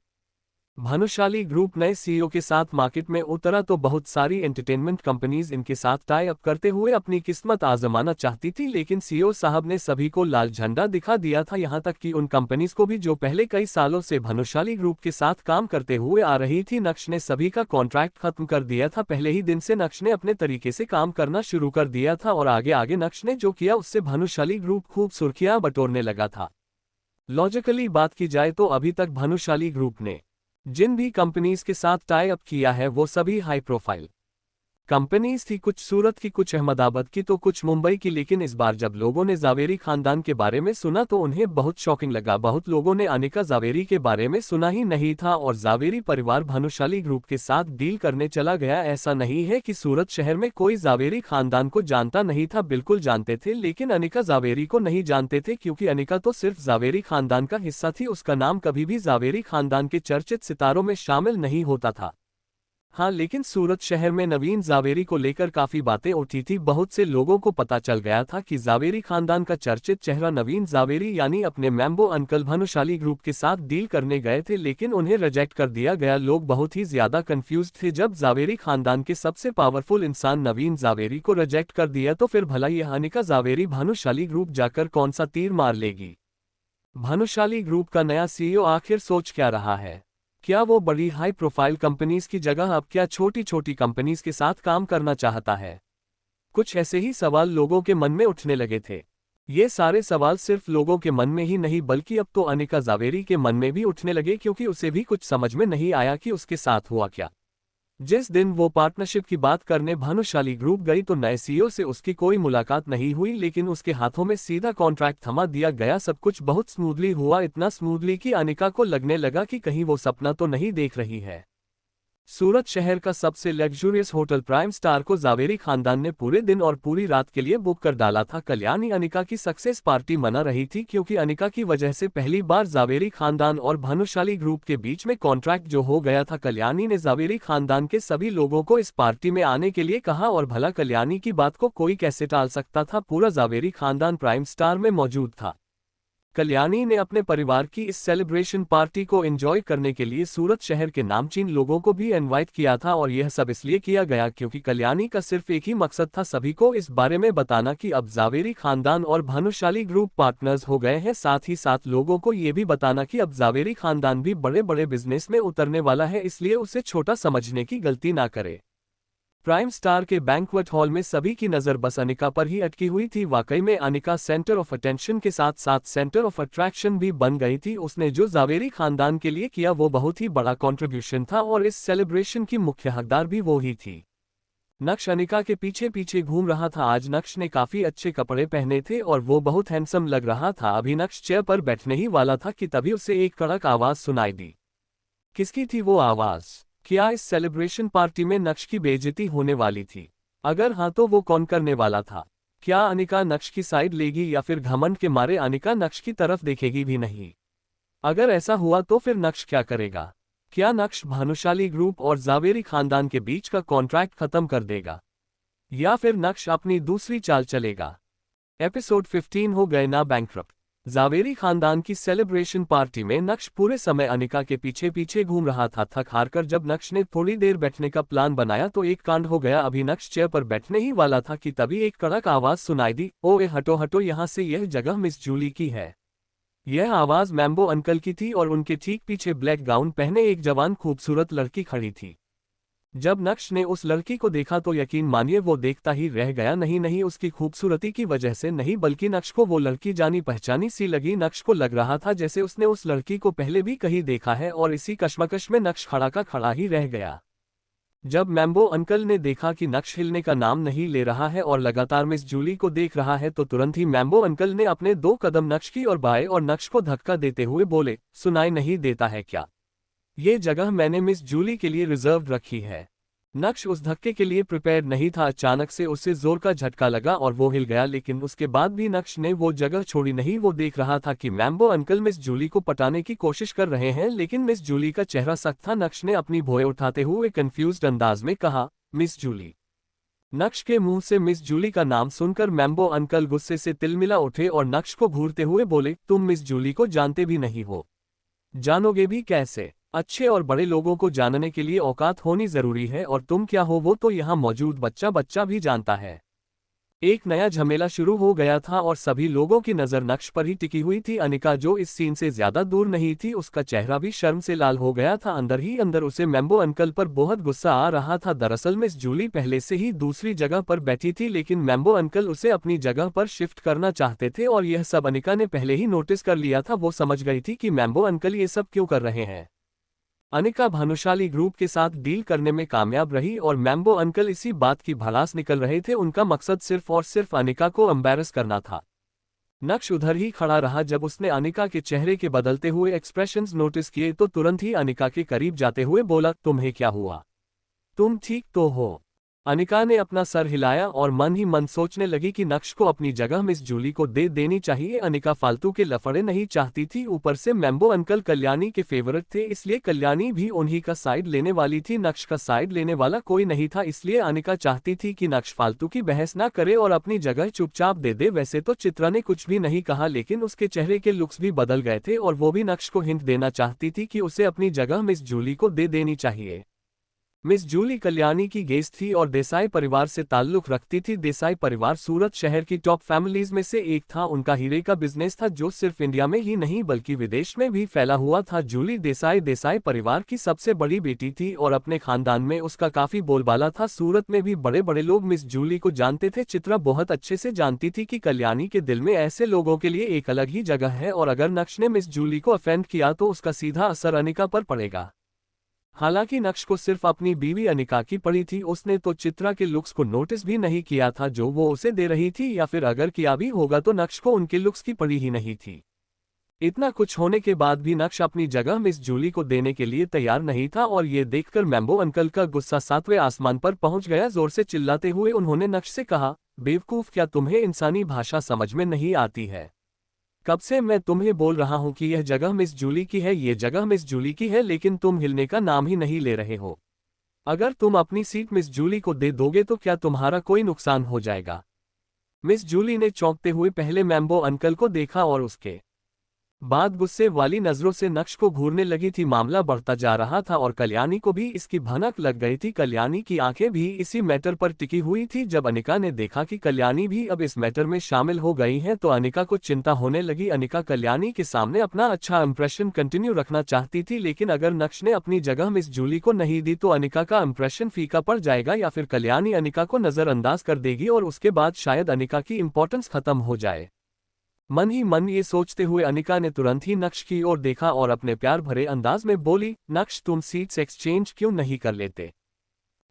भानुशाली ग्रुप नए सीईओ के साथ मार्केट में उतरा तो बहुत सारी एंटरटेनमेंट कंपनीज इनके साथ टाई अप करते हुए अपनी किस्मत आजमाना चाहती थी, लेकिन सीईओ साहब ने सभी को लाल झंडा दिखा दिया था। यहां तक कि उन कंपनीज को भी जो पहले कई सालों से भानुशाली ग्रुप के साथ काम करते हुए आ रही थी। नक्श ने सभी का कॉन्ट्रैक्ट खत्म कर दिया था। पहले ही दिन से नक्श ने अपने तरीके से काम करना शुरू कर दिया था और आगे आगे नक्श ने जो किया उससे भानुशाली ग्रुप खूब सुर्खियां बटोरने लगा था। लॉजिकली बात की जाए तो अभी तक भानुशाली ग्रुप ने जिन भी कंपनीज के साथ टाई अप किया है वो सभी हाई प्रोफाइल कंपनीज थी। कुछ सूरत की, कुछ अहमदाबाद की, तो कुछ मुंबई की। लेकिन इस बार जब लोगों ने जावेरी खानदान के बारे में सुना तो उन्हें बहुत शॉकिंग लगा। बहुत लोगों ने अनिका जावेरी के बारे में सुना ही नहीं था और जावेरी परिवार भानुशाली ग्रुप के साथ डील करने चला गया। ऐसा नहीं है कि सूरत शहर में कोई जावेरी खानदान को जानता नहीं था, बिल्कुल जानते थे, लेकिन अनिका जावेरी को नहीं जानते थे, क्योंकि अनिका तो सिर्फ जावेरी खानदान का हिस्सा थी। उसका नाम कभी भी जावेरी खानदान के चर्चित सितारों में शामिल नहीं होता था। हाँ, लेकिन सूरत शहर में नवीन जावेरी को लेकर काफी बातें उठी थी। बहुत से लोगों को पता चल गया था कि जावेरी खानदान का चर्चित चेहरा नवीन जावेरी यानी अपने मैम्बो अंकल भानुशाली ग्रुप के साथ डील करने गए थे, लेकिन उन्हें रिजेक्ट कर दिया गया। लोग बहुत ही ज्यादा कंफ्यूज थे। जब जावेरी खानदान के सबसे पावरफुल इंसान नवीन जावेरी को रिजेक्ट कर दिया तो फिर भला यह अनिका जावेरी भानुशाली ग्रुप जाकर कौन सा तीर मार लेगी? भानुशाली ग्रुप का नया सीईओ आखिर सोच क्या रहा है? क्या वो बड़ी हाई प्रोफाइल कंपनीज की जगह अब क्या छोटी छोटी कंपनीज के साथ काम करना चाहता है? कुछ ऐसे ही सवाल लोगों के मन में उठने लगे थे। ये सारे सवाल सिर्फ लोगों के मन में ही नहीं बल्कि अब तो अनिका जावेरी के मन में भी उठने लगे, क्योंकि उसे भी कुछ समझ में नहीं आया कि उसके साथ हुआ क्या। जिस दिन वो पार्टनरशिप की बात करने भानुशाली ग्रुप गई तो नए सीईओ से उसकी कोई मुलाकात नहीं हुई, लेकिन उसके हाथों में सीधा कॉन्ट्रैक्ट थमा दिया गया। सब कुछ बहुत स्मूथली हुआ, इतना स्मूथली कि अनिका को लगने लगा कि कहीं वो सपना तो नहीं देख रही है। सूरत शहर का सबसे लग्जूरियस होटल प्राइम स्टार को जावेरी खानदान ने पूरे दिन और पूरी रात के लिए बुक कर डाला था। कल्याणी अनिका की सक्सेस पार्टी मना रही थी, क्योंकि अनिका की वजह से पहली बार जावेरी खानदान और भानुशाली ग्रुप के बीच में कॉन्ट्रैक्ट जो हो गया था। कल्याणी ने जावेरी खानदान के सभी लोगों को इस पार्टी में आने के लिए कहा और भला कल्याणी की बात को कोई कैसे टाल सकता था? पूरा जावेरी खानदान प्राइम स्टार में मौजूद था। कल्याणी ने अपने परिवार की इस सेलिब्रेशन पार्टी को एंजॉय करने के लिए सूरत शहर के नामचीन लोगों को भी इनवाइट किया था, और यह सब इसलिए किया गया क्योंकि कल्याणी का सिर्फ एक ही मकसद था, सभी को इस बारे में बताना कि अब जावेरी खानदान और भानुशाली ग्रुप पार्टनर्स हो गए हैं। साथ ही साथ लोगों को ये भी बताना कि अब जावेरी खानदान भी बड़े बड़े बिजनेस में उतरने वाला है, इसलिए उसे छोटा समझने की गलती ना करे। प्राइम स्टार के बैंक्वेट हॉल में सभी की नज़र बस अनिका पर ही अटकी हुई थी। वाकई में अनिका सेंटर ऑफ अटेंशन के साथ साथ सेंटर ऑफ अट्रैक्शन भी बन गई थी। उसने जो जावेरी खानदान के लिए किया वो बहुत ही बड़ा कंट्रीब्यूशन था और इस सेलिब्रेशन की मुख्य हकदार भी वो ही थी। नक्श अनिका के पीछे पीछे घूम रहा था। आज नक्श ने काफी अच्छे कपड़े पहने थे और वो बहुत हैंडसम लग रहा था। अभी नक्श चेयर पर बैठने ही वाला था कि तभी उसे एक कड़क आवाज सुनाई दी। किसकी थी वो आवाज? क्या इस सेलिब्रेशन पार्टी में नक्श की बेइज्जती होने वाली थी? अगर हाँ तो वो कौन करने वाला था? क्या अनिका नक्श की साइड लेगी या फिर घमंड के मारे अनिका नक्श की तरफ देखेगी भी नहीं? अगर ऐसा हुआ तो फिर नक्श क्या करेगा? क्या नक्श भानुशाली ग्रुप और जावेरी खानदान के बीच का कॉन्ट्रैक्ट खत्म कर देगा, या फिर नक्श अपनी दूसरी चाल चलेगा? एपिसोड 15 हो गए ना बैंकरप्ट। जावेरी खानदान की सेलिब्रेशन पार्टी में नक्श पूरे समय अनिका के पीछे पीछे घूम रहा था। थक हार कर जब नक्श ने थोड़ी देर बैठने का प्लान बनाया तो एक कांड हो गया। अभी नक्श चेयर पर बैठने ही वाला था कि तभी एक कड़क आवाज सुनाई दी, ओए हटो हटो यहाँ से, यह जगह मिस जूली की है। यह आवाज मैम्बो अंकल की थी और उनके ठीक पीछे ब्लैक गाउन पहने एक जवान खूबसूरत लड़की खड़ी थी। जब नक्श ने उस लड़की को देखा तो यकीन मानिए वो देखता ही रह गया। नहीं उसकी खूबसूरती की वजह से नहीं, बल्कि नक्श को वो लड़की जानी पहचानी सी लगी। नक्श को लग रहा था जैसे उसने उस लड़की को पहले भी कहीं देखा है और इसी कश्मकश में नक्श खड़ा का खड़ा ही रह गया। जब मैम्बो अंकल ने देखा कि नक्श हिलने का नाम नहीं ले रहा है और लगातार मिस जूली को देख रहा है तो तुरंत ही मैम्बो अंकल ने अपने 2 कदम नक्श की ओर बढ़ाए और नक्श को धक्का देते हुए बोले, सुनाई नहीं देता है क्या? ये जगह मैंने मिस जूली के लिए रिजर्व रखी है। नक्श उस धक्के के लिए प्रिपेयर नहीं था। अचानक से उसे जोर का झटका लगा और वो हिल गया, लेकिन उसके बाद भी नक्श ने वो जगह छोड़ी नहीं। वो देख रहा था कि मैम्बो अंकल मिस जूली को पटाने की कोशिश कर रहे हैं, लेकिन मिस जूली का चेहरा सख्त था। नक्श ने अपनी भौएं उठाते हुए कंफ्यूज्ड अंदाज में कहा, मिस जूली। नक्श के मुंह से मिस जूली का नाम सुनकर मैम्बो अंकल गुस्से से तिलमिला उठे और नक्श को घूरते हुए बोले, तुम मिस जूली को जानते भी नहीं हो, जानोगे भी कैसे? अच्छे और बड़े लोगों को जानने के लिए औकात होनी जरूरी है, और तुम क्या हो वो तो यहाँ मौजूद बच्चा बच्चा भी जानता है। एक नया झमेला शुरू हो गया था और सभी लोगों की नजर नक्श पर ही टिकी हुई थी। अनिका जो इस सीन से ज्यादा दूर नहीं थी, उसका चेहरा भी शर्म से लाल हो गया था। अंदर ही अंदर उसे मैम्बो अंकल पर बहुत गुस्सा आ रहा था। दरअसल मिस जूली पहले से ही दूसरी जगह पर बैठी थी, लेकिन मैम्बो अंकल उसे अपनी जगह पर शिफ्ट करना चाहते थे और यह सब अनिका ने पहले ही नोटिस कर लिया था। वो समझ गई थी कि मैम्बो अंकल ये सब क्यों कर रहे हैं। अनिका भानुशाली ग्रुप के साथ डील करने में कामयाब रही और मैम्बो अंकल इसी बात की भड़ास निकल रहे थे। उनका मकसद सिर्फ और सिर्फ अनिका को एम्बैरस करना था। नक्श उधर ही खड़ा रहा। जब उसने अनिका के चेहरे के बदलते हुए एक्सप्रेशंस नोटिस किए तो तुरंत ही अनिका के करीब जाते हुए बोला, तुम्हें क्या हुआ? तुम ठीक तो हो? अनिका ने अपना सर हिलाया और मन ही मन सोचने लगी कि नक्श को अपनी जगह मिस जूली को दे देनी चाहिए। अनिका फालतू के लफड़े नहीं चाहती थी, ऊपर से मैम्बो अंकल कल्याणी के फेवरेट थे, इसलिए कल्याणी भी उन्हीं का साइड लेने वाली थी। नक्श का साइड लेने वाला कोई नहीं था, इसलिए अनिका चाहती थी कि नक्श फालतू की बहस ना करे और अपनी जगह चुपचाप दे दे। वैसे तो चित्रा ने कुछ भी नहीं कहा, लेकिन उसके चेहरे के लुक्स भी बदल गए थे और वो भी नक्श को हिंट देना चाहती थी कि उसे अपनी जगह मिस जूली को दे देनी चाहिए। मिस जूली कल्याणी की गेस्ट थी और देसाई परिवार से ताल्लुक रखती थी। देसाई परिवार सूरत शहर की टॉप फैमिलीज में से एक था। उनका हीरे का बिजनेस था जो सिर्फ इंडिया में ही नहीं बल्कि विदेश में भी फैला हुआ था। जूली देसाई परिवार की सबसे बड़ी बेटी थी और अपने खानदान में उसका काफी बोलबाला था। सूरत में भी बड़े बड़े लोग मिस जूली को जानते थे। चित्रा बहुत अच्छे से जानती थी कि कल्याणी के दिल में ऐसे लोगों के लिए एक अलग ही जगह है और अगर नक्श ने मिस जूली को ऑफेंड किया तो उसका सीधा असर अनिका पर पड़ेगा। हालांकि नक्श को सिर्फ अपनी बीवी अनिका की पड़ी थी। उसने तो चित्रा के लुक्स को नोटिस भी नहीं किया था जो वो उसे दे रही थी, या फिर अगर किया भी होगा तो नक्श को उनके लुक्स की पड़ी ही नहीं थी। इतना कुछ होने के बाद भी नक्श अपनी जगह मिस जूली को देने के लिए तैयार नहीं था और ये देखकर मैम्बो अंकल का गुस्सा 7वें आसमान पर पहुंच गया। जोर से चिल्लाते हुए उन्होंने नक्श से कहा, बेवकूफ, क्या तुम्हें इंसानी भाषा समझ में नहीं आती है? कब से मैं तुम्हें बोल रहा हूं कि यह जगह मिस जूली की है, ये जगह मिस जूली की है, लेकिन तुम हिलने का नाम ही नहीं ले रहे हो। अगर तुम अपनी सीट मिस जूली को दे दोगे तो क्या तुम्हारा कोई नुकसान हो जाएगा? मिस जूली ने चौंकते हुए पहले मैम्बो अंकल को देखा और उसके बाद गुस्से वाली नजरों से नक्श को घूरने लगी थी। मामला बढ़ता जा रहा था और कल्याणी को भी इसकी भनक लग गई थी। कल्याणी की आंखें भी इसी मैटर पर टिकी हुई थी। जब अनिका ने देखा कि कल्याणी भी अब इस मैटर में शामिल हो गई है तो अनिका को चिंता होने लगी। अनिका कल्याणी के सामने अपना अच्छा इंप्रेशन कंटिन्यू रखना चाहती थी, लेकिन अगर नक्श ने अपनी जगह मिस जूली को नहीं दी तो अनिका का इंप्रेशन फीका पड़ जाएगा, या फिर कल्याणी अनिका को नजरअंदाज कर देगी और उसके बाद शायद अनिका की इंपॉर्टेंस खत्म हो जाए। मन ही मन ये सोचते हुए अनिका ने तुरंत ही नक्श की ओर देखा और अपने प्यार भरे अंदाज में बोली, नक्श, तुम सीट्स एक्सचेंज क्यों नहीं कर लेते?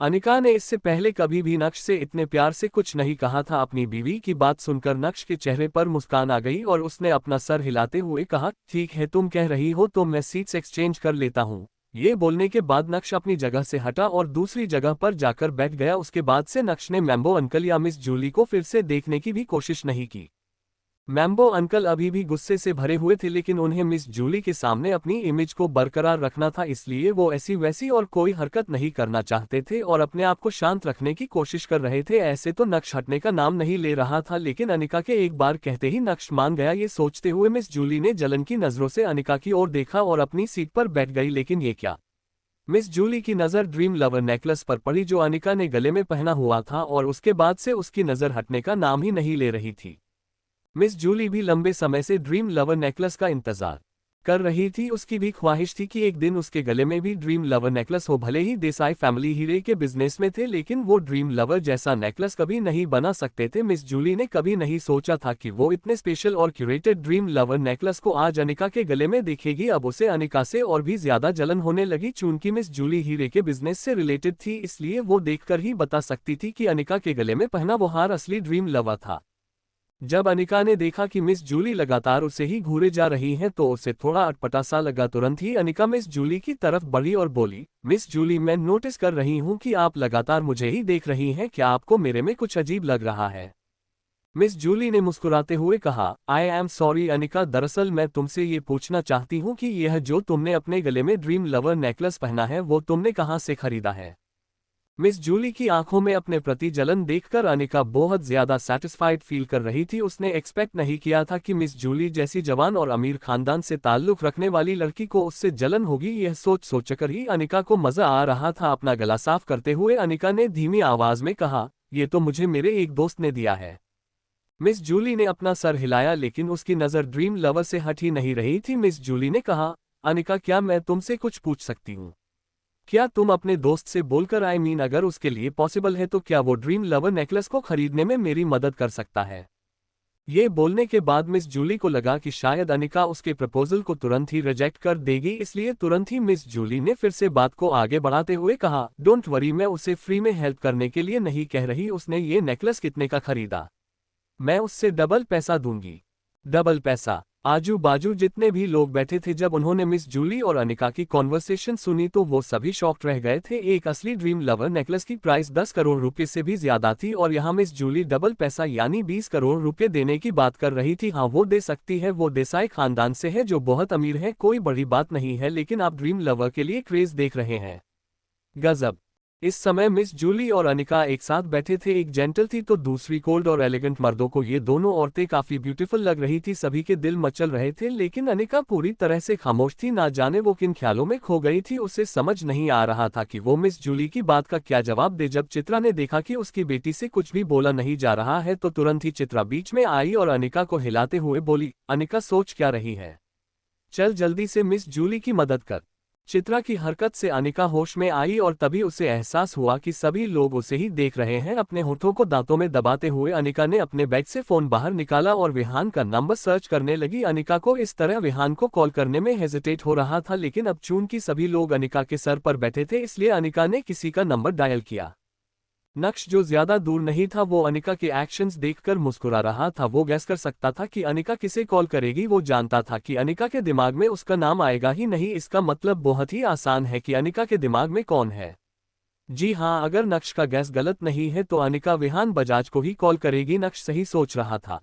अनिका ने इससे पहले कभी भी नक्श से इतने प्यार से कुछ नहीं कहा था। अपनी बीवी की बात सुनकर नक्श के चेहरे पर मुस्कान आ गई और उसने अपना सर हिलाते हुए कहा, ठीक है, तुम कह रही हो तो मैं सीट्स एक्सचेंज कर लेता हूँ, ये बोलने के बाद नक्श अपनी जगह से हटा और दूसरी जगह पर जाकर बैठ गया। उसके बाद से नक्श ने मैम्बो अंकल या मिस जूली को फिर से देखने की भी कोशिश नहीं की। मैम्बो अंकल अभी भी गुस्से से भरे हुए थे, लेकिन उन्हें मिस जूली के सामने अपनी इमेज को बरकरार रखना था, इसलिए वो ऐसी वैसी और कोई हरकत नहीं करना चाहते थे और अपने आप को शांत रखने की कोशिश कर रहे थे। ऐसे तो नक्श हटने का नाम नहीं ले रहा था, लेकिन अनिका के एक बार कहते ही नक्श मान गया। ये सोचते हुए मिस जूली ने जलन की नजरों से अनिका की ओर देखा और अपनी सीट पर बैठ गई। लेकिन ये क्या? मिस जूली की नज़र ड्रीम लवर नेकलेस पर पड़ी जो अनिका ने गले में पहना हुआ था, और उसके बाद से उसकी नज़र हटने का नाम ही नहीं ले रही थी। मिस जूली भी लंबे समय से ड्रीम लवर नेकलेस का इंतजार कर रही थी। उसकी भी ख्वाहिश थी कि एक दिन उसके गले में भी ड्रीम लवर नेकलेस हो। भले ही देसाई फैमिली हीरे के बिजनेस में थे, लेकिन वो ड्रीम लवर जैसा नेकलेस कभी नहीं बना सकते थे। मिस जूली ने कभी नहीं सोचा था कि वो इतने स्पेशल और क्यूरेटेड ड्रीम लवर नेकलेस को आज अनिका के गले में देखेगी। अब उसे अनिका से और भी ज्यादा जलन होने लगी। चूंकि मिस जूली हीरे के बिजनेस से रिलेटेड थी, इसलिए वो देखकर ही बता सकती थी कि अनिका के गले में पहना वो हार असली ड्रीम लवर था। जब अनिका ने देखा कि मिस जूली लगातार उसे ही घूरे जा रही हैं, तो उसे थोड़ा अटपटा सा लगा। तुरंत ही अनिका मिस जूली की तरफ बढ़ी और बोली, मिस जूली, मैं नोटिस कर रही हूँ कि आप लगातार मुझे ही देख रही हैं। क्या आपको मेरे में कुछ अजीब लग रहा है? मिस जूली ने मुस्कुराते हुए कहा, आई एम सॉरी अनिका, दरअसल मैं तुमसे ये पूछना चाहती हूँ कि यह जो तुमने अपने गले में ड्रीम लवर नेकलेस पहना है, वो तुमने कहाँ से खरीदा है? मिस जूली की आंखों में अपने प्रति जलन देखकर अनिका बहुत ज्यादा सैटिस्फाइड फील कर रही थी। उसने एक्सपेक्ट नहीं किया था कि मिस जूली जैसी जवान और अमीर खानदान से ताल्लुक रखने वाली लड़की को उससे जलन होगी। यह सोचकर ही अनिका को मजा आ रहा था। अपना गला साफ करते हुए अनिका ने धीमी आवाज में कहा, यह तो मुझे मेरे एक दोस्त ने दिया है। मिस जूली ने अपना सर हिलाया, लेकिन उसकी नजर ड्रीम लवर से हट ही नहीं रही थी। मिस जूली ने कहा, अनिका, क्या मैं तुमसे कुछ पूछ सकती हूँ? क्या तुम अपने दोस्त से बोलकर अगर उसके लिए पॉसिबल है तो क्या वो ड्रीम लवर नेकलेस को खरीदने में मेरी मदद कर सकता है? ये बोलने के बाद मिस जूली को लगा कि शायद अनिका उसके प्रपोजल को तुरंत ही रिजेक्ट कर देगी, इसलिए तुरंत ही मिस जूली ने फिर से बात को आगे बढ़ाते हुए कहा, डोंट वरी, मैं उसे फ्री में हेल्प करने के लिए नहीं कह रही। उसने ये नेकलेस कितने का खरीदा? मैं उससे डबल पैसा दूंगी। डबल पैसा? आजू बाजू जितने भी लोग बैठे थे, जब उन्होंने मिस जूली और अनिका की कॉन्वर्सेशन सुनी तो वो सभी शॉक्ड रह गए थे। एक असली ड्रीम लवर नेकलेस की प्राइस 10 करोड़ रुपए से भी ज्यादा थी, और यहाँ मिस जूली डबल पैसा यानी 20 करोड़ रुपए देने की बात कर रही थी। हाँ, वो दे सकती है, वो देसाई खानदान से है जो बहुत अमीर है, कोई बड़ी बात नहीं है, लेकिन आप ड्रीम लवर के लिए क्रेज देख रहे हैं। गजब। इस समय मिस जूली और अनिका एक साथ बैठे थे। एक जेंटल थी तो दूसरी कोल्ड और एलिगेंट मर्दों को ये दोनों औरतें काफी ब्यूटीफुल लग रही थी। सभी के दिल मचल रहे थे, लेकिन अनिका पूरी तरह से खामोश थी। ना जाने वो किन ख्यालों में खो गई थी। उसे समझ नहीं आ रहा था कि वो मिस जूली की बात का क्या जवाब दे। जब चित्रा ने देखा कि उसकी बेटी से कुछ भी बोला नहीं जा रहा है, तो तुरंत ही चित्रा बीच में आई और अनिका को हिलाते हुए बोली, अनिका, सोच क्या रही है? चल जल्दी से मिस जूली की मदद कर। चित्रा की हरकत से अनिका होश में आई और तभी उसे एहसास हुआ कि सभी लोग उसे ही देख रहे हैं। अपने होठों को दांतों में दबाते हुए अनिका ने अपने बैग से फोन बाहर निकाला और विहान का नंबर सर्च करने लगी। अनिका को इस तरह विहान को कॉल करने में हेजिटेट हो रहा था, लेकिन अब चूंकि सभी लोग अनिका के सर पर बैठे थे, इसलिए अनिका ने किसी का नंबर डायल किया। नक्श जो ज्यादा दूर नहीं था, वो अनिका के एक्शंस देखकर मुस्कुरा रहा था। वो गैस कर सकता था कि अनिका किसे कॉल करेगी। वो जानता था कि अनिका के दिमाग में उसका नाम आएगा ही नहीं। इसका मतलब बहुत ही आसान है कि अनिका के दिमाग में कौन है। जी हाँ, अगर नक्श का गैस गलत नहीं है तो अनिका विहान बजाज को ही कॉल करेगी। नक्श सही सोच रहा था।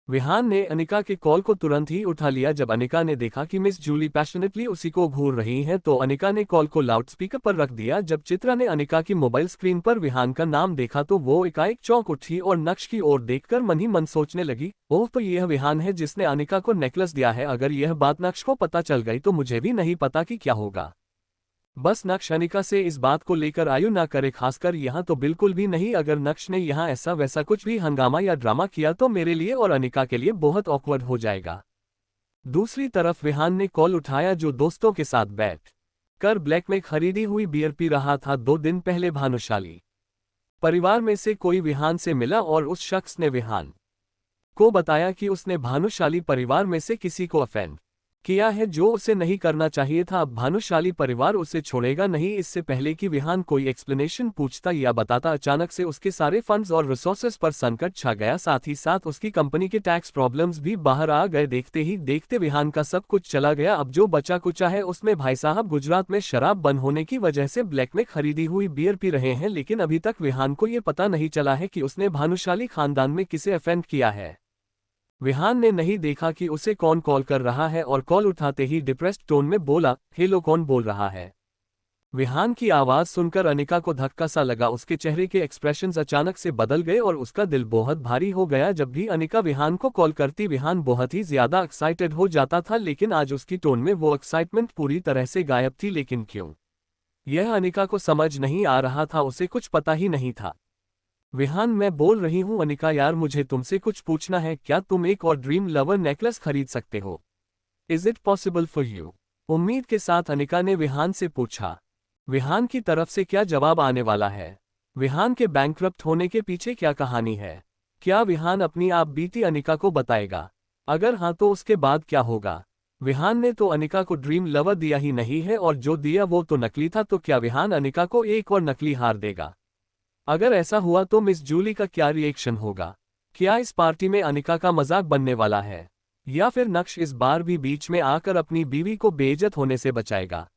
विहान ने अनिका के कॉल को तुरंत ही उठा लिया। जब अनिका ने देखा कि मिस जूली पैशनेटली उसी को घूर रही हैं, तो अनिका ने कॉल को लाउडस्पीकर पर रख दिया। जब चित्रा ने अनिका की मोबाइल स्क्रीन पर विहान का नाम देखा तो वो एकाएक चौंक उठी और नक्श की ओर देखकर मन ही मन सोचने लगी, ओह, तो यह विहान है जिसने अनिका को नेकलेस दिया है। अगर यह बात नक्श को पता चल गई तो मुझे भी नहीं पता कि क्या होगा। बस नक्श अनिका से इस बात को लेकर आयु ना करे, खासकर यहाँ तो बिल्कुल भी नहीं। अगर नक्श ने यहाँ ऐसा वैसा कुछ भी हंगामा या ड्रामा किया तो मेरे लिए और अनिका के लिए बहुत ऑकवर्ड हो जाएगा। दूसरी तरफ विहान ने कॉल उठाया, जो दोस्तों के साथ बैठ कर ब्लैक में खरीदी हुई बियर पी रहा था। 2 दिन पहले भानुशाली परिवार में से कोई विहान से मिला और उस शख्स ने विहान को बताया कि उसने भानुशाली परिवार में से किसी को अफेंड किया है जो उसे नहीं करना चाहिए था। अब भानुशाली परिवार उसे छोड़ेगा नहीं। इससे पहले कि विहान कोई एक्सप्लेनेशन पूछता या बताता, अचानक से उसके सारे फंड्स और रिसोर्सेज पर संकट छा गया। साथ ही साथ उसकी कंपनी के टैक्स प्रॉब्लम्स भी बाहर आ गए। देखते ही देखते विहान का सब कुछ चला गया। अब जो बचा कुचा है उसमें भाई साहब गुजरात में शराब बंद होने की वजह से ब्लैक में खरीदी हुई बियर पी रहे हैं, लेकिन अभी तक विहान को ये पता नहीं चला है कि उसने भानुशाली खानदान में किसे ऑफेंड किया है। विहान ने नहीं देखा कि उसे कौन कॉल कर रहा है और कॉल उठाते ही डिप्रेस्ड टोन में बोला, हेलो, कौन बोल रहा है? विहान की आवाज सुनकर अनिका को धक्का सा लगा। उसके चेहरे के एक्सप्रेशंस अचानक से बदल गए और उसका दिल बहुत भारी हो गया। जब भी अनिका विहान को कॉल करती, विहान बहुत ही ज्यादा एक्साइटेड हो जाता था, लेकिन आज उसकी टोन में वो एक्साइटमेंट पूरी तरह से गायब थी। लेकिन क्यों? यह अनिका को समझ नहीं आ रहा था, उसे कुछ पता ही नहीं था। विहान, मैं बोल रही हूँ अनिका यार, मुझे तुमसे कुछ पूछना है। क्या तुम एक और ड्रीम लवर नेकलेस खरीद सकते हो? Is it possible for you? उम्मीद के साथ अनिका ने विहान से पूछा। विहान की तरफ से क्या जवाब आने वाला है? विहान के बैंकक्रप्ट होने के पीछे क्या कहानी है? क्या विहान अपनी आप बीती अनिका को बताएगा? अगर हाँ तो उसके बाद क्या होगा? विहान ने तो अनिका को ड्रीम लवर दिया ही नहीं है, और जो दिया वो तो नकली था। तो क्या विहान अनिका को एक और नकली हार देगा? अगर ऐसा हुआ तो मिस जूली का क्या रिएक्शन होगा? क्या इस पार्टी में अनिका का मजाक बनने वाला है, या फिर नक्श इस बार भी बीच में आकर अपनी बीवी को बेइज्जत होने से बचाएगा?